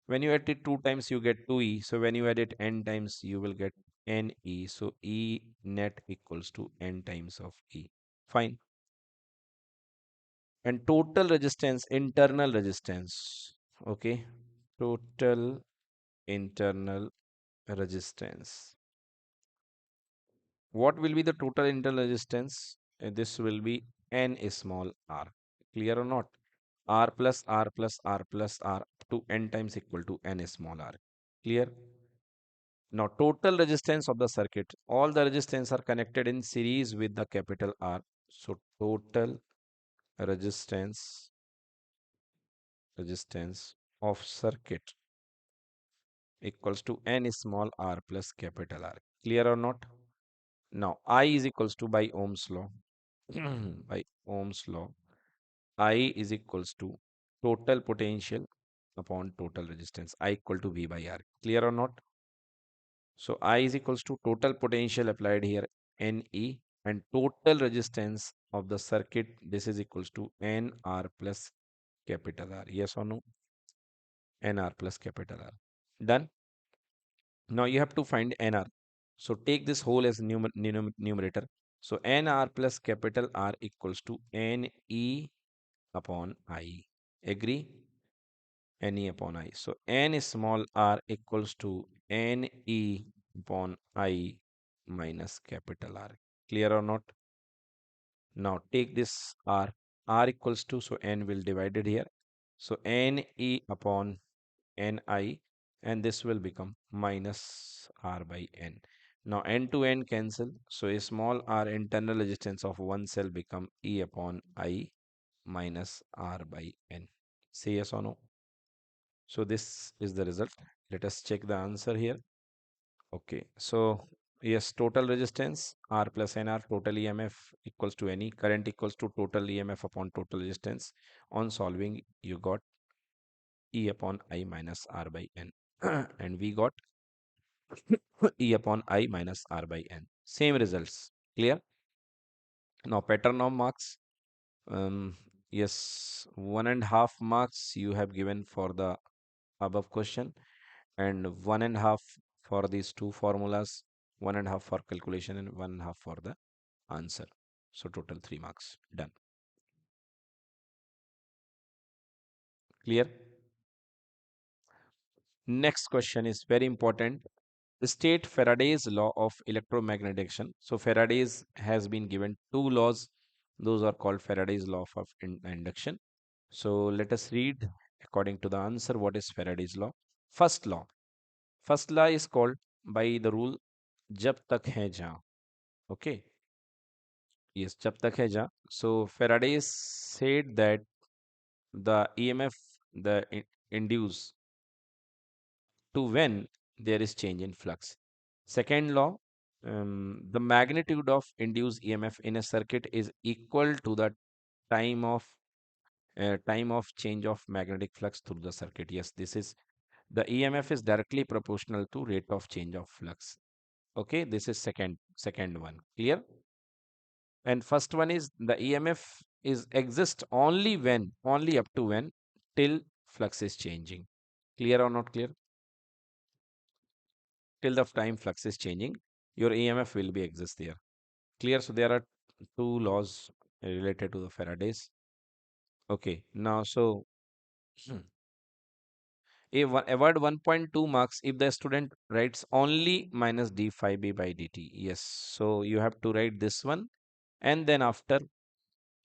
When you add it 2 times, you get 2E. So when you add it n times, you will get NE. So E net equals to n times of E. Fine. And total resistance, internal resistance. Okay. Total internal resistance. What will be the total internal resistance? This will be N small r. Clear or not? R plus R plus R plus R up to N times equal to N small r. Clear? Now, total resistance of the circuit. All the resistance are connected in series with the capital R. So, total resistance of circuit equals to N small r plus capital R. Clear or not? Now, I is equals to by Ohm's law. By Ohm's law, I is equals to total potential upon total resistance. I equal to V by R. Clear or not? So I is equals to total potential applied here, NE, and total resistance of the circuit. This is equals to NR plus capital R. Yes or no? NR plus capital R. Done. Now you have to find NR. So take this whole as numerator. So NR plus capital R equals to NE upon I. Agree? NE upon I. So N small r equals to NE upon I minus capital R. Clear or not? Now take this R equals to, so N will divide it here. So NE upon NI, and this will become minus R by N. Now N to N cancel, so a small r internal resistance of one cell become E upon I minus R by N. Say yes or no? So this is the result. Let us check the answer here. Okay, so yes, total resistance R plus NR, total EMF equals to NE, current equals to total EMF upon total resistance. On solving, you got E upon I minus R by N. And we got E upon I minus R by N. Same results. Clear? Now pattern of marks. Um, yes, 1.5 marks you have given for the above question, and 1.5 for these two formulas, 1.5 for calculation, and 1.5 for the answer. So total 3 marks. Done. Clear? Next question is very important. State Faraday's law of electromagnetic action. So Faraday's has been given two laws. Those are called Faraday's law of induction. So let us read according to the answer what is Faraday's law. First law. First law is called by the rule जब तक है जहाँ. Okay. Yes, जब तक है जहाँ. So Faraday said that the EMF the induce to when there is change in flux. Second law, the magnitude of induced EMF in a circuit is equal to the time of time of change of magnetic flux through the circuit. Yes, this is the EMF is directly proportional to rate of change of flux. Okay, this is second one. Clear? And first one is the EMF is exist only up to when till flux is changing. Clear or not clear? Till the time flux is changing, your EMF will be exist there. Clear? So there are two laws related to the Faraday's. Okay, now so award 1.2 marks if the student writes only minus d phi b by dt. Yes, so you have to write this one, and then after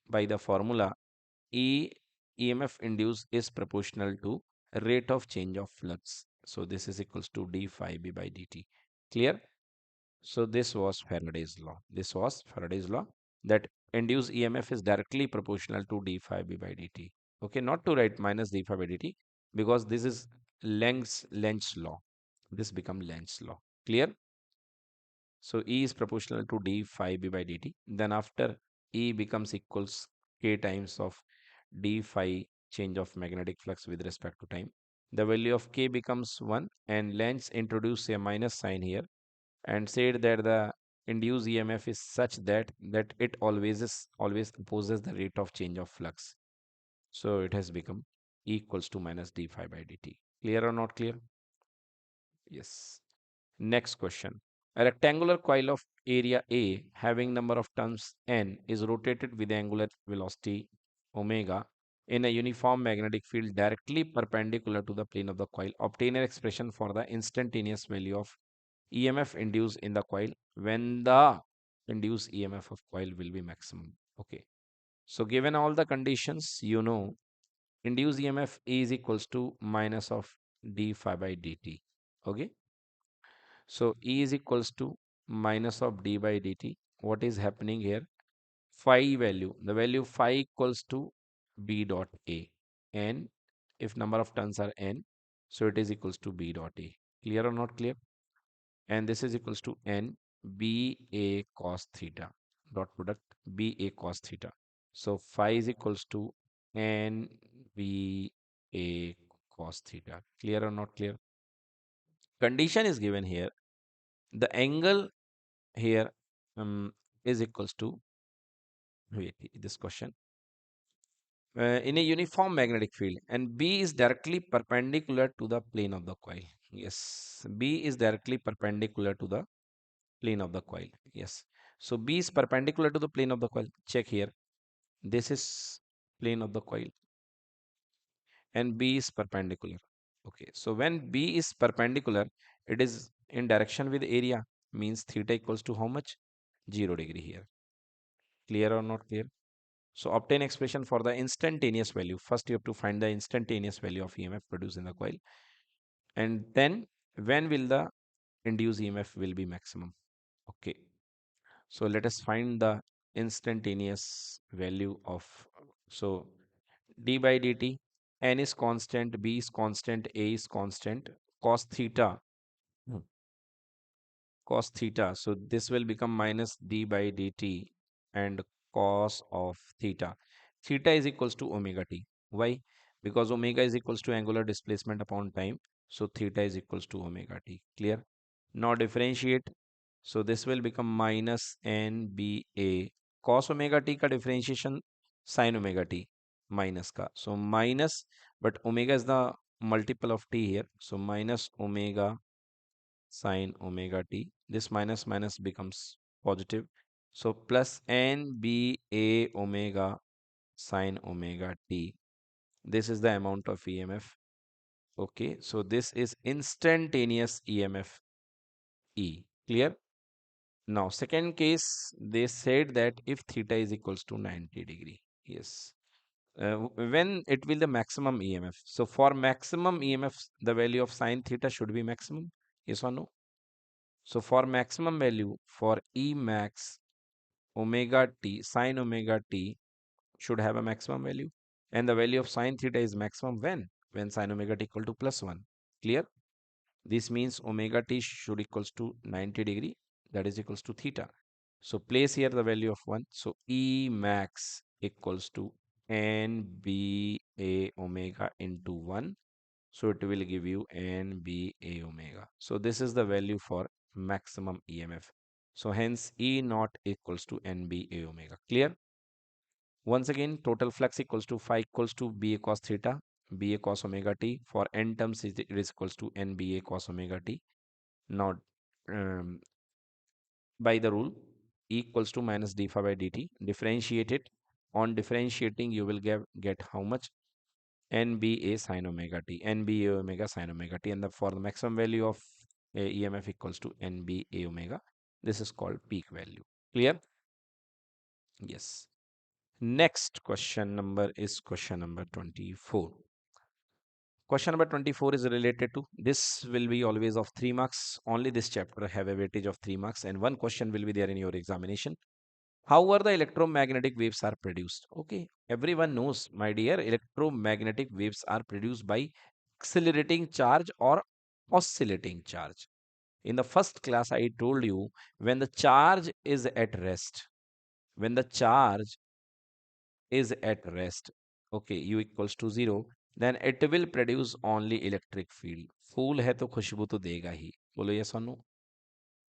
by the formula E EMF induced is proportional to rate of change of flux. So this is equals to d phi b by dt. Clear? So this was Faraday's law. This was Faraday's law that induced EMF is directly proportional to d phi b by dt. Okay, not to write minus d phi by dt because this is Lenz law. This become Lenz law. Clear? So E is proportional to d phi b by dt. Then after E becomes equals k times of d phi change of magnetic flux with respect to time. the value of k becomes 1, and Lenz introduced a minus sign here and said that the induced EMF is such that it always opposes the rate of change of flux. So it has become E equals to minus d phi by dt. Clear or not clear? Yes. Next question. A rectangular coil of area A having number of turns n is rotated with angular velocity omega in a uniform magnetic field directly perpendicular to the plane of the coil. Obtain an expression for the instantaneous value of EMF induced in the coil when the induced EMF of coil will be maximum. Okay. So given all the conditions, you know, induced EMF is equals to minus of d phi by dt. Okay. So E is equals to minus of d by dt. What is happening here? Phi value, the value phi equals to B dot A. And if number of turns are n, so it is equals to B dot A. Clear or not clear? And this is equals to n B A cos theta dot product B A cos theta. So phi is equals to n B A cos theta. Clear or not clear? Condition is given here. The angle here is equals to, wait, this question, in a uniform magnetic field, and B is directly perpendicular to the plane of the coil. Yes, B is directly perpendicular to the plane of the coil. Yes, so B is perpendicular to the plane of the coil. Check here, this is plane of the coil and B is perpendicular. Okay, so when B is perpendicular, it is in direction with area, means theta equals to how much? 0 degree here. Clear or not clear? So obtain expression for the instantaneous value. First, you have to find the instantaneous value of EMF produced in the coil. And then when will the induced EMF will be maximum? Okay. So let us find the instantaneous value of, so d by dt, n is constant, b is constant, a is constant, cos theta, cos theta. So this will become minus d by dt and cos of theta. Theta is equals to omega t. Why? Because omega is equals to angular displacement upon time. So theta is equals to omega t. Clear? Now differentiate. So this will become minus nba cos omega t ka differentiation sin omega t minus ka. So minus, but omega is the multiple of t here. So minus omega sine omega t. This minus minus becomes positive. So plus nba omega sine omega t. This is the amount of EMF. Okay, so this is instantaneous EMF E. Clear? Now, second case, they said that if theta is equals to 90 degree. Yes. When it will the maximum EMF. So for maximum EMF, the value of sine theta should be maximum. Yes or no? So for maximum value for E max omega t, sine omega t should have a maximum value. And the value of sine theta is maximum when? When sine omega t equal to plus 1. Clear? This means omega t should equals to 90 degree. That is equals to theta. So place here the value of 1. So E max equals to NBA omega into 1. So it will give you NBA omega. So this is the value for maximum EMF. So hence E naught equals to NBA omega. Clear? Once again, total flux equals to phi equals to BA cos theta, BA cos omega t. For n terms, it is equals to NBA cos omega t. Now, um, by the rule, E equals to minus d phi by dt. Differentiate it. On differentiating, you will get how much? NBA sine omega t, NBA omega sine omega t, and for the maximum value of EMF equals to NBA omega. This is called peak value. Clear? Yes. Next question number is question number 24. Question number 24 is related to, this will be always of 3 marks. Only this chapter have a weightage of 3 marks and one question will be there in your examination. How are the electromagnetic waves are produced? Okay, everyone knows, my dear, electromagnetic waves are produced by accelerating charge or oscillating charge. In the first class, I told you when the charge is at rest, when the charge is at rest, okay, u equals to 0, then it will produce only electric field. फूल है तो खुशबू तो देगा ही. बोलो yes or no?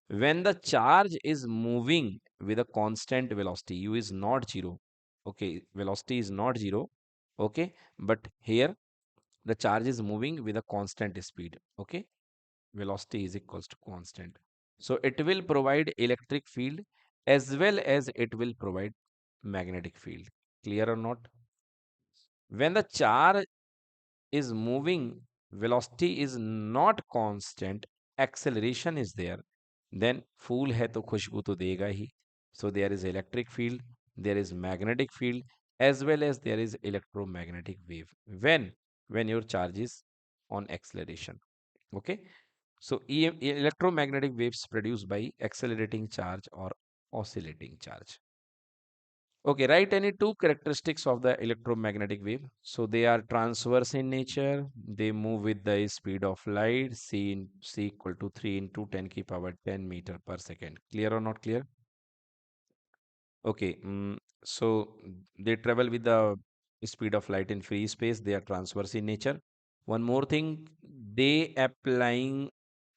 When the charge is moving with a constant velocity, u is not zero. Okay, velocity is not zero. Okay, but here the charge is moving with a constant speed. Okay, velocity is equals to constant. So it will provide electric field as well as it will provide magnetic field. Clear or not? When the charge is moving, velocity is not constant, acceleration is there, then फूल है तो खुशबू तो देगा ही. So there is electric field, there is magnetic field, as well as there is electromagnetic wave. When your charge is on acceleration. Okay. So electromagnetic waves produced by accelerating charge or oscillating charge. Okay, write any two characteristics of the electromagnetic wave. So they are transverse in nature. They move with the speed of light. C equal to 3 into 10 ki power 10 meter per second. Clear or not clear? Okay, so they travel with the speed of light in free space. They are transverse in nature. One more thing, they applying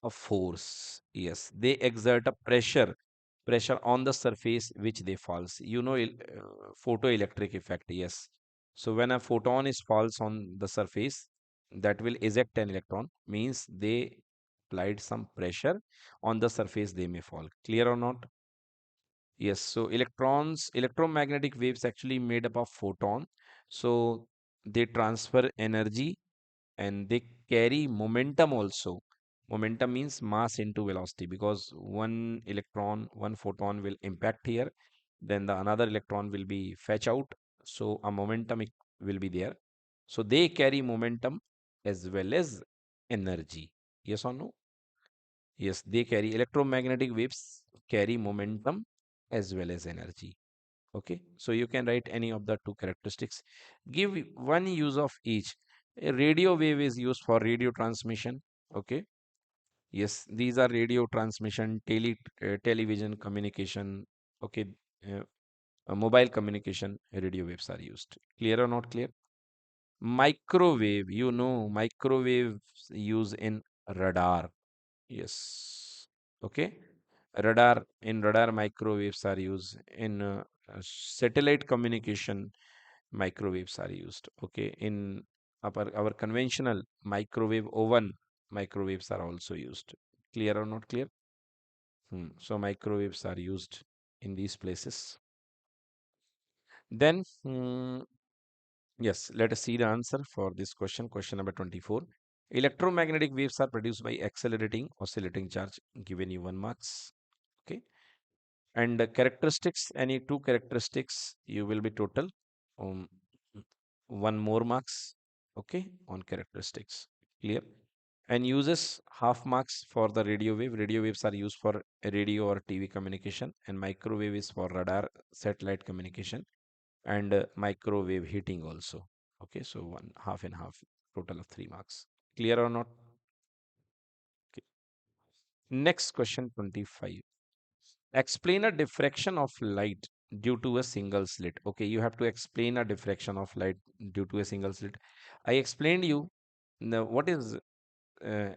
a force. Yes, they exert a pressure on the surface which they falls. You know, photoelectric effect. Yes. So when a photon is falls on the surface, that will eject an electron. Means they applied some pressure on the surface. They may fall. Clear or not? Yes, so electromagnetic waves actually made up of photon. So they transfer energy and they carry momentum also. Momentum means mass into velocity because one photon will impact here, then the another electron will be fetch out. So a momentum will be there. So they carry momentum as well as energy. Yes or no? Yes, they carry electromagnetic waves carry momentum as well as energy. Okay, so you can write any of the two characteristics. Give one use of each. A radio wave is used for radio transmission. Okay, yes, these are radio transmission, television communication. Okay, uh, mobile communication, radio waves are used. Clear or not clear? Microwave, you know, microwaves use in radar. Yes. Okay. Radar microwaves are used in satellite communication. Microwaves are used. Okay. In our conventional microwave oven, microwaves are also used. Clear or not clear? So microwaves are used in these places. Then, yes, let us see the answer for this question. Question number 24. Electromagnetic waves are produced by accelerating oscillating charge. Given you 1 marks. Okay. And characteristics, any two characteristics, you will be total. Um, 1 more marks. Okay. On characteristics. Clear. And uses half marks for the radio wave. Radio waves are used for radio or TV communication, and microwave is for radar satellite communication and microwave heating also. Okay, so one half and half, total of 3 marks. Clear or not? Okay. Next question 25. Explain a diffraction of light due to a single slit. Okay, you have to explain a diffraction of light due to a single slit. I explained you what is uh,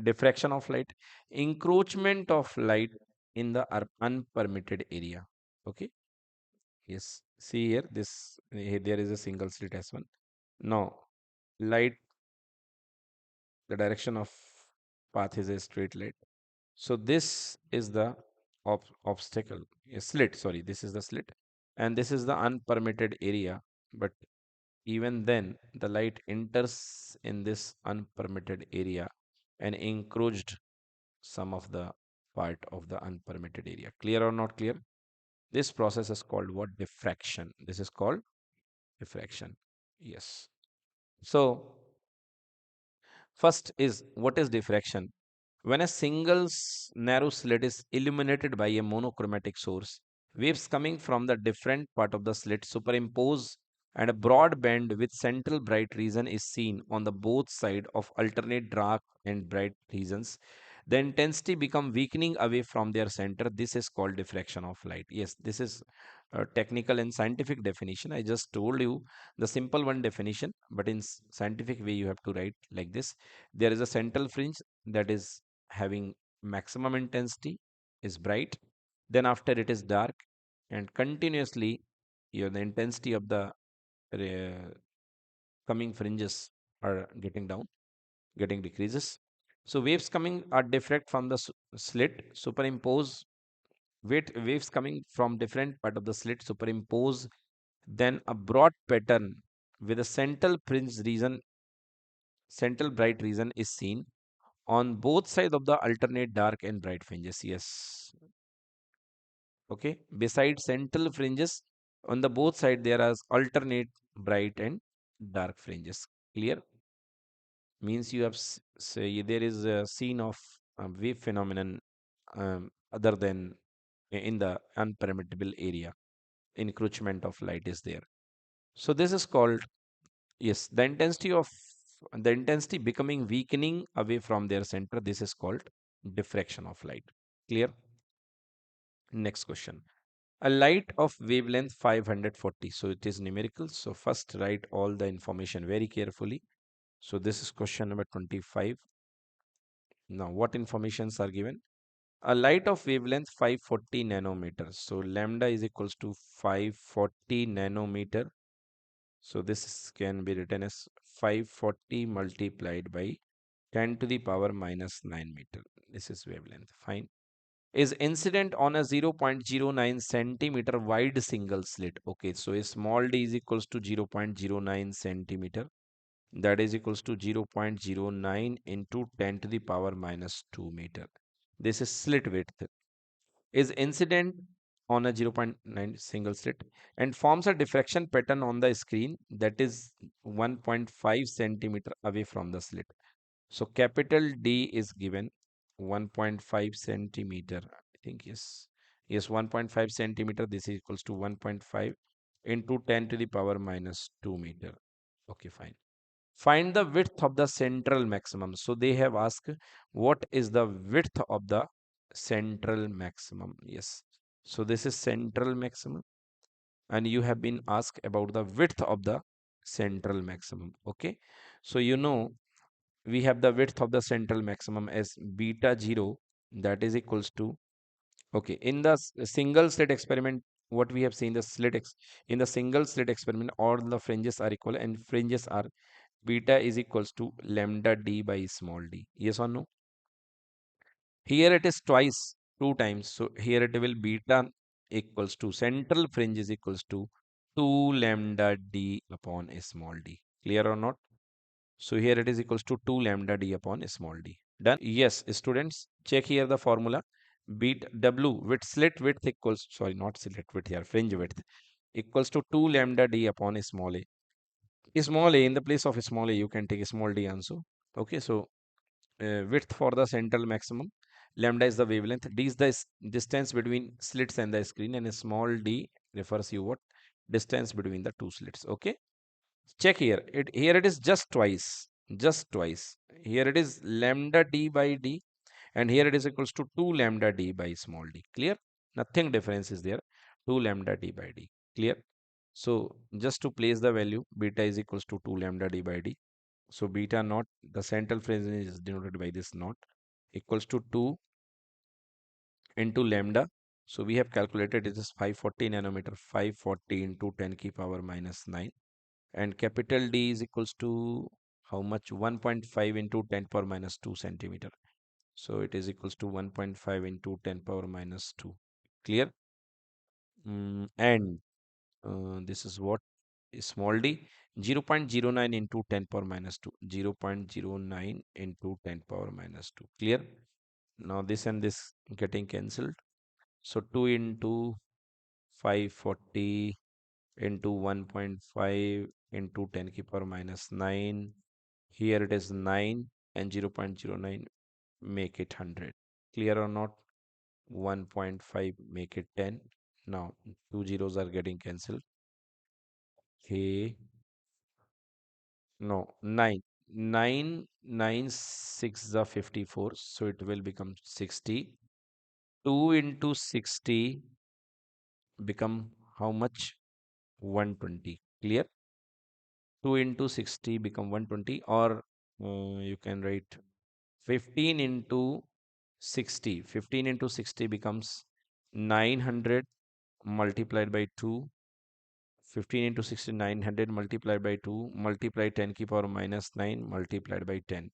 diffraction of light, encroachment of light in the unpermitted area. Okay, yes, see here, there is a single slit S1. Now light, the direction of path is a straight line. So this is the obstacle, a slit, sorry, this is the slit, and this is the unpermitted area. But even then, the light enters in this unpermitted area and encroached some of the part of the unpermitted area. Clear or not clear? This process is called what? Diffraction. This is called diffraction. Yes. So first is, what is diffraction? When a single narrow slit is illuminated by a monochromatic source, waves coming from the different part of the slit superimpose and a broad band with central bright region is seen on the both side of alternate dark and bright regions. The intensity become weakening away from their center. This is called diffraction of light. Yes, this is technical and scientific definition. I just told you the simple one definition, but in scientific way, you have to write like this. There is a central fringe that is having maximum intensity, is bright. Then after it is dark, and continuously, the intensity of the coming fringes are getting down, getting decreases. So waves coming are different from the slit, superimpose waves coming from different part of the slit superimpose then a broad pattern with a central bright region is seen on both sides of the alternate dark and bright fringes. Yes. Okay. Besides central fringes, on the both side there are alternate bright and dark fringes. Clear? Means you have say there is a scene of wave phenomenon other than in the unpermeable area. Encroachment of light is there. So this is called, yes, the intensity becoming weakening away from their center. This is called diffraction of light. Clear? Next question. A light of wavelength 540. So it is numerical. So first write all the information very carefully. So this is question number 25. Now what informations are given? A light of wavelength 540 nanometers. So lambda is equals to 540 nanometer. So can be written as 540 multiplied by 10 to the power minus 9 meter. This is wavelength. Fine. Is incident on a 0.09 centimeter wide single slit. Okay, so a small d is equals to 0.09 centimeter. That is equals to 0.09 into 10 to the power minus 2 meter. This is slit width. Is incident on a 0.9 single slit and forms a diffraction pattern on the screen that is 1.5 centimeter away from the slit. So capital D is given 1.5 centimeter. I think yes. Yes, 1.5 centimeter. This is equals to 1.5 into 10 to the power minus 2 meter. Okay, fine. Find the width of the central maximum. So they have asked what is the width of the central maximum. Yes. So this is central maximum and you have been asked about the width of the central maximum. Okay. So you know we have the width of the central maximum as beta 0 that is equals to, okay, in the single slit experiment what we have seen in the single slit experiment all the fringes are equal and fringes are beta is equals to lambda d by small d. Yes or no? Here it is twice, two times. So here it will beta equals to central fringe is equals to 2 lambda d upon a small d. Clear or not? So here it is equals to 2 lambda d upon a small d. Done? Yes, students, check here the formula. Beat W with slit width equals, sorry, not slit width here, fringe width equals to 2 lambda d upon a small a. Small a in the place of small a, you can take a small d also. Okay, so width for the central maximum. Lambda is the wavelength. D is the distance between slits and the screen, and a small d refers you what distance between the two slits. Okay, check here. Here it is just twice. Here it is lambda d by d, and here it is equals to 2 lambda d by small d. Clear? Nothing difference is there. 2 lambda d by d. Clear? So just to place the value, beta is equals to 2 lambda d by d. So beta naught, the central phrase is denoted by this naught, equals to 2 into lambda. So we have calculated it is 540 nanometer, 540 into 10 ki power minus 9. And capital D is equals to how much? 1.5 into 10 power minus 2 centimeter. So it is equals to 1.5 into 10 power minus 2. Clear? And this is what is small d 0.09 into 10 power minus 2. 0.09 into 10 power minus 2. Clear? Now this and this getting cancelled. So 2 into 540 into 1.5 into 10 ki power minus 9. Here it is 9 and 0.09 make it 100. Clear or not? 1.5 make it 10. Now two zeros are getting cancelled. Okay. No, 9. 9 6 are 54. So it will become 60. 2 into 60 become How much? 120. Clear? 2 into 60 become 120, or you can write 15 into 60. 15 into 60 becomes 900 multiplied by 2. 15 into 60, 900 multiplied by 2, multiply 10 की power minus 9 multiplied by 10.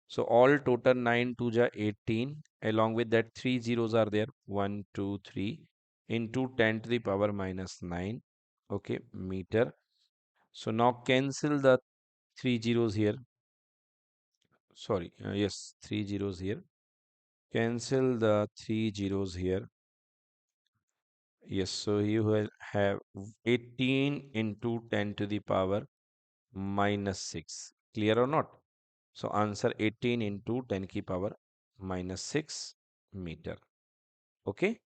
So all total 9 2 ja 18. Along with that, 3 zeros are there. 1, 2, 3 into 10 to the power minus 9. Okay, meter. So now cancel the 3 zeros here. Sorry, yes, 3 zeros here. Cancel the 3 zeros here. Yes, so you will have 18 into 10 to the power minus 6. Clear or not? So answer 18 into 10 की power minus 6 meter. Okay?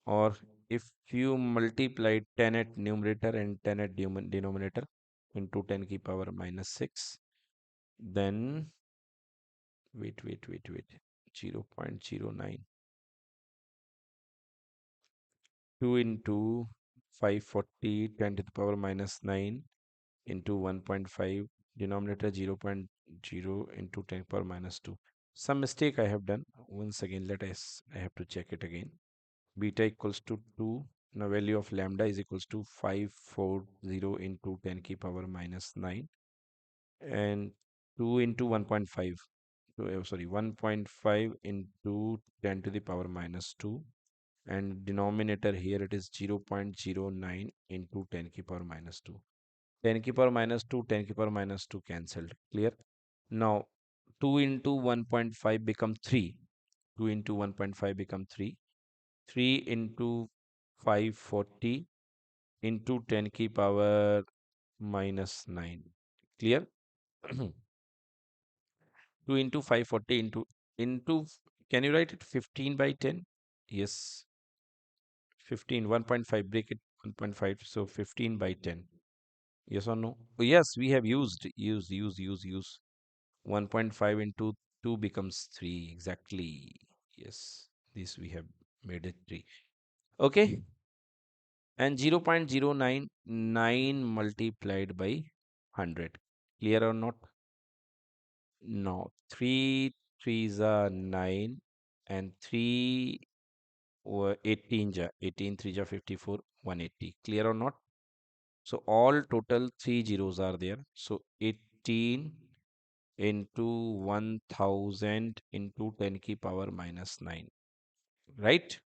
Or if you multiply 10 at numerator and 10 at denominator into 10 की power minus 6, then wait, 0.09. 2 into 540, 10 to the power minus 9 into 1.5, denominator 0.0 into 10 power minus 2. Some mistake I have done. Once again, I have to check it again. Beta equals to 2. Now value of lambda is equals to 540 into 10 की power minus 9 and 2 into 1.5. So, sorry, 1.5 into 10 to the power minus 2, and denominator here it is 0.09 into 10 की power minus 2. 10 की power minus 2, 10 की power minus 2 cancelled. Clear? Now 2 into 1.5 become 3. 2 into 1.5 become 3. 3 into 540 into 10 की power minus 9. Clear? 2 into 540 into can you write it 15 by 10? Yes. 15, 1.5, break it 1.5, so 15 by 10. Yes or no? Oh, yes, we have use. 1.5 into 2 becomes 3. Exactly. Yes, this we have made it 3. Okay. And 0.099 multiplied by 100. Clear or not? No. 3 threes are 9 and 3 were 18 ja. 18 3 ja 54, 180. Clear or not? So all total 3 zeros are there. So 18 into 1000 into 10 की power minus 9. Right?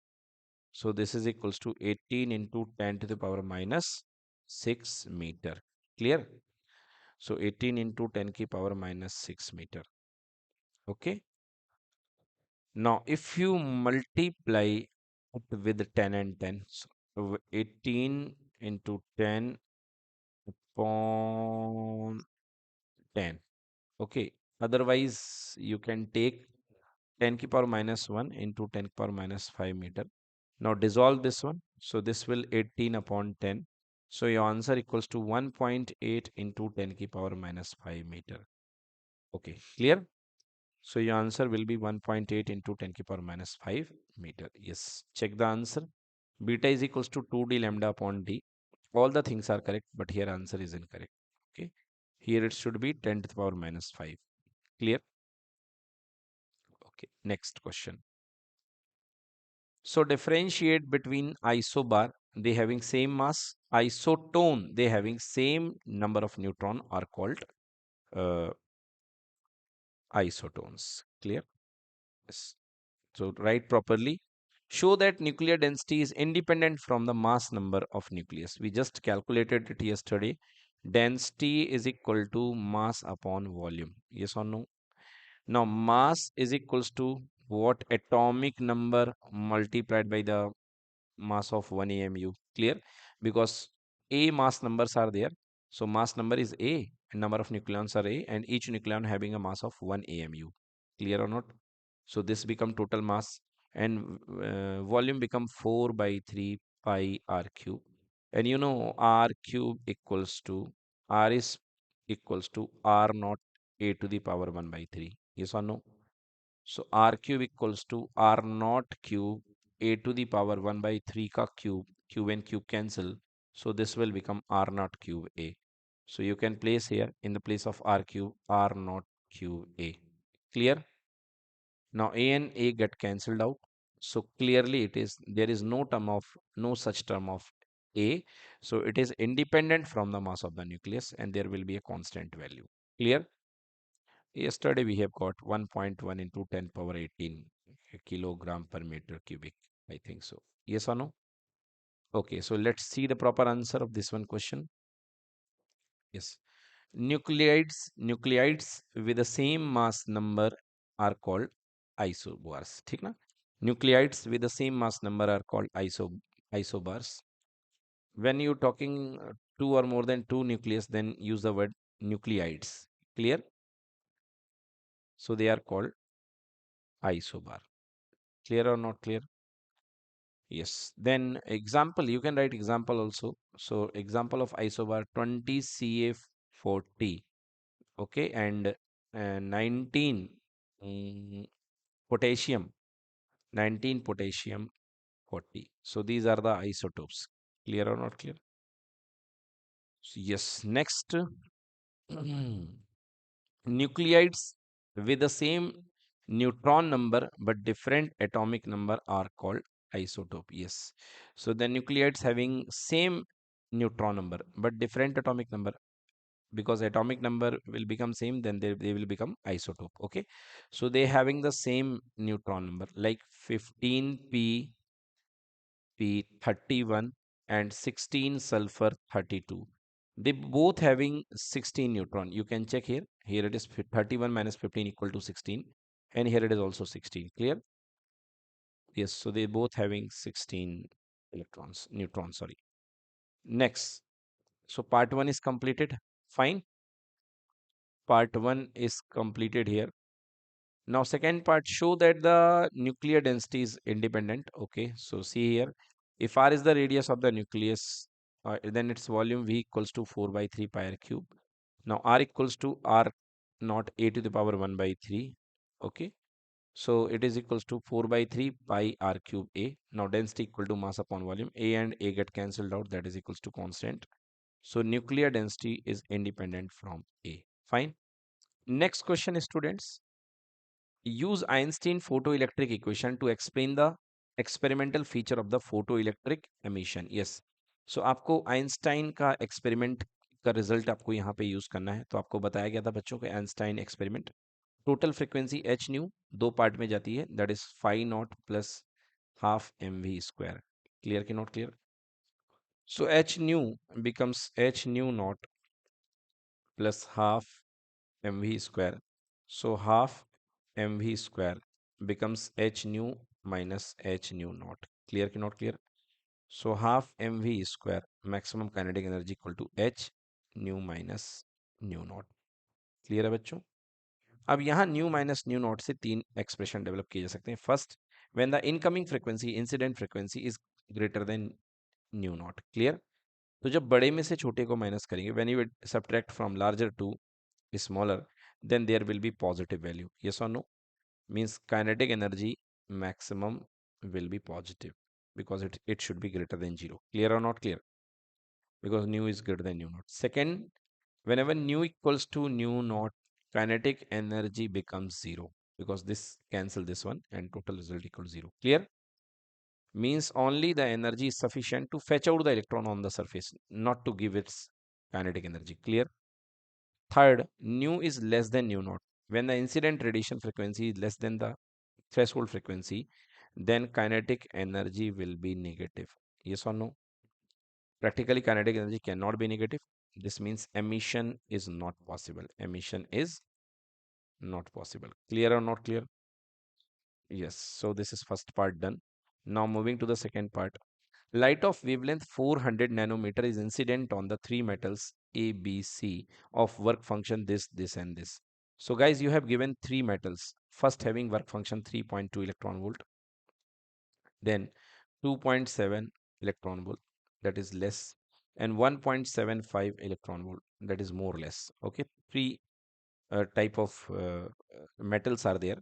So this is equals to 18 into 10 to the power minus 6 meter. Clear? So 18 into 10 की power minus 6 meter. Okay. Now if you multiply it with 10 and 10, so 18 into 10 upon 10. Okay. Otherwise, you can take 10 की power minus 1 into 10 की power minus 5 meter. Now dissolve this one. So this will 18 upon 10. So your answer equals to 1.8 into 10 की power minus 5 meter. Okay, clear? So your answer will be 1.8 into 10 की power minus 5 meter. Yes, check the answer. Beta is equals to 2d lambda upon d. All the things are correct, but here answer is incorrect. Okay, here it should be 10 to the power minus 5. Clear? Okay, next question. So differentiate between isobar, they having same mass, isotone, they having same number of neutron are called uh, isotones. Clear? Yes. So write properly. Show that nuclear density is independent from the mass number of nucleus. We just calculated it yesterday. Density is equal to mass upon volume. Yes or no? Now mass is equals to what? Atomic number multiplied by the mass of 1 AMU. Clear? Because A mass numbers are there. So mass number is A and number of nucleons are A, and each nucleon having a mass of 1 AMU. Clear or not? So this become total mass, and volume become 4 by 3 pi r cube. And you know r cube equals to r is equals to r naught a to the power 1 by 3. Yes or no? So r cube equals to r naught cube a to the power 1 by 3 का cube cube and cube cancel. So this will become r naught cube a. So you can place here in the place of r cube, r naught cube a. Clear? Now a and a get cancelled out. So clearly it is there is no such term of a. So it is independent from the mass of the nucleus and there will be a constant value. Clear? Yesterday we have got 1.1 into 10 power 18 kilogram per meter cubic. I think so. Yes or no? Okay, so let's see the proper answer of this one question. Yes. Nucleides with the same mass number are called isobars. ठीक ना? Nucleides with the same mass number are called isobars. When you talking two or more than two nucleus, then use the word nucleides. Clear? So they are called isobar. Clear or not clear? Yes. Then example, you can write example also. So example of isobar 20Ca40. Okay, and 19 mm, potassium, 19 potassium 40. So these are the isotopes. Clear or not clear? Yes. Next, nucleides with the same neutron number but different atomic number are called isotope. Yes. So the nucleides having same neutron number but different atomic number, because atomic number will become same, then they will become isotope. Okay, so they having the same neutron number like 15p p31 and 16 sulfur 32. They both having 16 neutron. You can check here. Here it is 31 minus 15 equal to 16, and here it is also 16. Clear? Yes, so they both having 16 neutrons, sorry. Next, so part 1 is completed. Fine. Part 1 is completed here. Now second part, show that the nuclear density is independent. Okay, so see here, if r is the radius of the nucleus, then its volume v equals to 4 by 3 pi r cube. Now r equals to r naught a to the power 1 by 3. Okay, so it is equals to 4 by 3 pi r cube a. Now density equal to mass upon volume. A and a get cancelled out, that is equals to constant. So nuclear density is independent from a. Fine. Next question, students. Use Einstein photoelectric equation to explain the experimental feature of the photoelectric emission. Yes. So आपको Einstein का experiment का result आपको यहाँ पे use करना है. तो आपको बताया गया था बच्चों को Einstein experiment. Total frequency h nu दो पार्ट में जाती है, that is phi naught plus half m v square. Clear की not clear? So h nu becomes h nu naught plus half mv square. So half mv square becomes h nu minus h nu naught. Clear ki not clear? So half mv square maximum kinetic energy equal to h nu minus nu naught. Clear है बच्चों? अब यहाँ new minus new not से तीन expression develop किए जा सकते हैं. First, when the incoming frequency incident frequency is greater than nu naught. Clear? तो जब बड़े में से छोटे को माइनस करेंगे, when you subtract from larger to smaller, then there will be positive value. Yes or no? Means kinetic energy maximum will be positive because it should be greater than 0. Clear or not clear? Because nu is greater than nu naught. Second, whenever nu equals to nu naught, kinetic energy becomes 0 because this cancel this one and total result equals 0. Clear? Means only the energy is sufficient to fetch out the electron on the surface, not to give its kinetic energy. Clear? Third, nu is less than nu naught. When the incident radiation frequency is less than the threshold frequency, then kinetic energy will be negative. Yes or no? Practically, kinetic energy cannot be negative. This means emission is not possible. Emission is not possible. Clear or not clear? Yes. So this is first part done. Now moving to the second part. Light of wavelength 400 nanometer is incident on the three metals A, B, C of work function this and this. So guys, you have given three metals. First having work function 3.2 electron volt, then 2.7 electron volt, that is less, and 1.75 electron volt, that is more or less. Okay, three type of metals are there,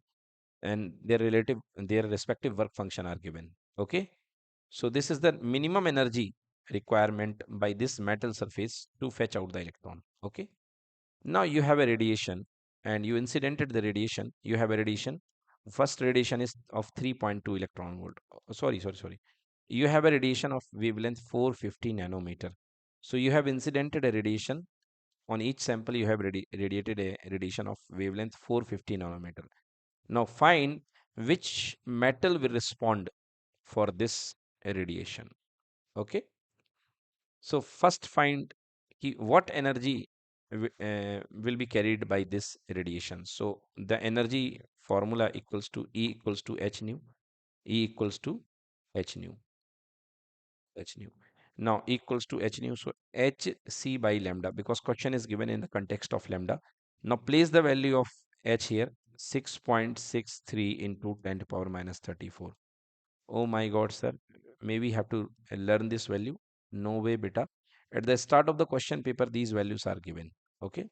and their respective work function are given. Okay. So this is the minimum energy requirement by this metal surface to fetch out the electron. Okay. Now you have a radiation and you incidented the radiation. You have a radiation. First radiation is of 3.2 electron volt. Sorry. You have a radiation of wavelength 450 nanometer. So you have incidented a radiation on each sample. You have radiated a radiation of wavelength 450 nanometer. Now find which metal will respond for this radiation. Okay. So first find what energy will be carried by this radiation. So the energy formula equals to E equals to h nu. E equals to h nu. H nu. Now equals to h nu. So h c by lambda, because question is given in the context of lambda. Now place the value of h here, 6.63 into 10 to power minus 34. Oh my God, sir. Maybe have to learn this value. No way, beta. At the start of the question paper, these values are given. Okay.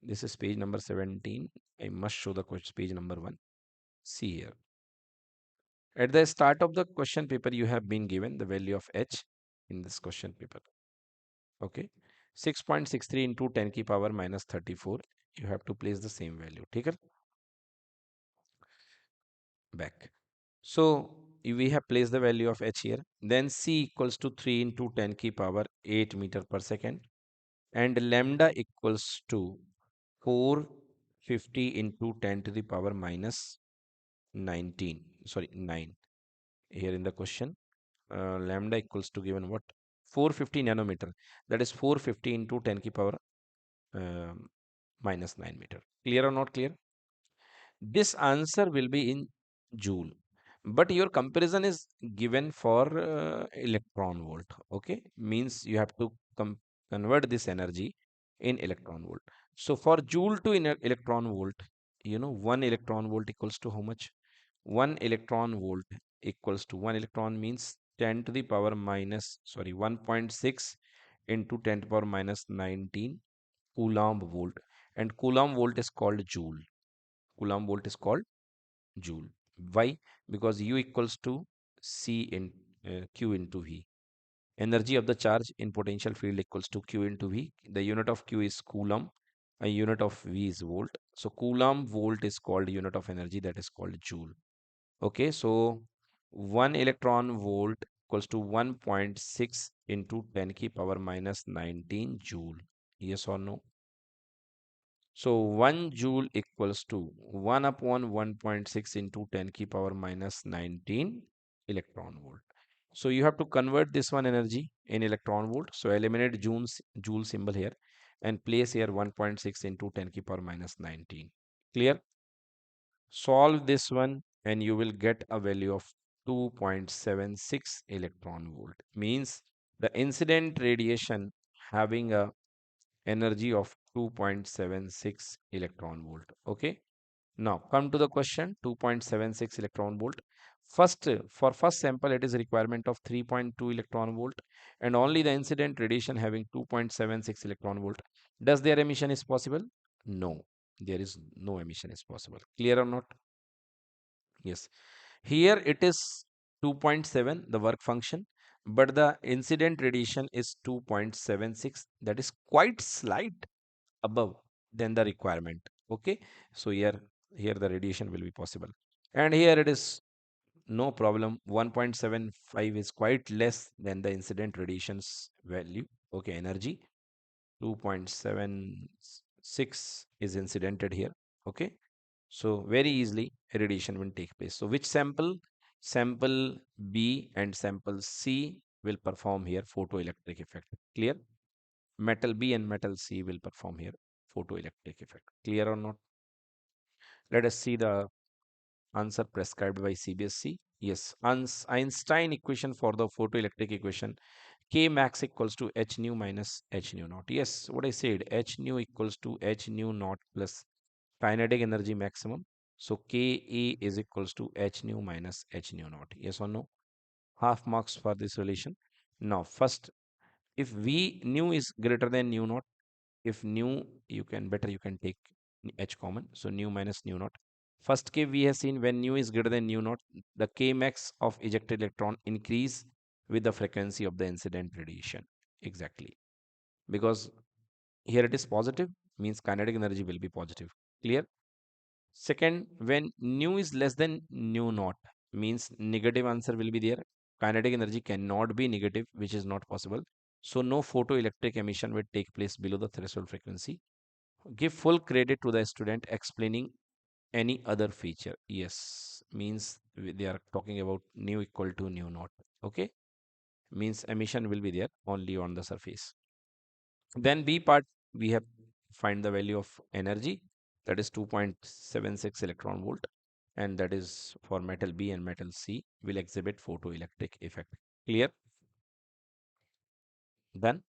This is page number 17. I must show the question page number 1. See here. At the start of the question paper, you have been given the value of H in this question paper. Okay. 6.63 into 10 ki power minus 34. You have to place the same value. Take it back. So we have placed the value of H here. Then C equals to 3 into 10 ki power 8 meter per second. And lambda equals to 450 into 10 to the power minus 19. Sorry, 9. Here in the question, lambda equals to given what? 450 nanometer. That is 450 into 10 ki power um, minus 9 meter. Clear or not clear? This answer will be in joule, but your comparison is given for electron volt. Okay, means you have to convert this energy in electron volt. So for joule to in electron volt, 1 electron volt equals to how much? 1 electron volt equals to 1 electron means 10 to the power minus, sorry, 1.6 into 10 to the power minus 19 coulomb volt, and coulomb volt is called joule. Coulomb volt is called joule. Why? Because U equals to C in Q into V. Energy of the charge in potential field equals to Q into V. The unit of Q is coulomb. A unit of V is volt. So coulomb volt is called unit of energy, that is called joule. Okay, so 1 electron volt equals to 1.6 into 10 ki power minus 19 joule. Yes or no? So 1 joule equals to 1 upon 1.6 into 10 ki power minus 19 electron volt. So you have to convert this one energy in electron volt. So eliminate joule symbol here and place here 1.6 into 10 ki power minus 19. Clear? Solve this one and you will get a value of 2.76 electron volt. Means the incident radiation having a energy of 2.76 electron volt. Okay. Now come to the question. 2.76 electron volt. For first sample, it is a requirement of 3.2 electron volt and only the incident radiation having 2.76 electron volt. Does their emission is possible? No, there is no emission is possible. Clear or not? Yes. Here it is 2.7, the work function, but the incident radiation is 2.76. That is quite slight above than the requirement. Okay, so here the radiation will be possible, and here it is no problem. 1.75 is quite less than the incident radiation's value. Okay, energy 2.76 is incidented here. Okay, so very easily irradiation will take place. So which sample? Sample B and sample C will perform here photoelectric effect. Clear? Metal B and metal C will perform here photoelectric effect. Clear or not? Let us see the answer prescribed by CBSC. Yes, Einstein equation for the photoelectric equation, K max equals to H nu minus H nu naught. Yes, what I said, H nu equals to H nu naught plus kinetic energy maximum. So Ke is equals to H nu minus H nu naught. Yes or no? Half marks for this relation. Now, first, if V nu is greater than nu naught, if nu you can take H common. So nu minus nu naught. First case we have seen when nu is greater than nu naught, the Kmax of ejected electron increase with the frequency of the incident radiation. Exactly. Because here it is positive, means kinetic energy will be positive. Clear? Second, when nu is less than nu naught, means negative answer will be there. Kinetic energy cannot be negative, which is not possible. So no photoelectric emission will take place below the threshold frequency. Give full credit to the student explaining any other feature. Yes, means they are talking about nu equal to nu naught. Okay, means emission will be there only on the surface. Then B part, we have find the value of energy, that is 2.76 electron volt, and that is for metal B, and metal C will exhibit photoelectric effect. Clear? Done.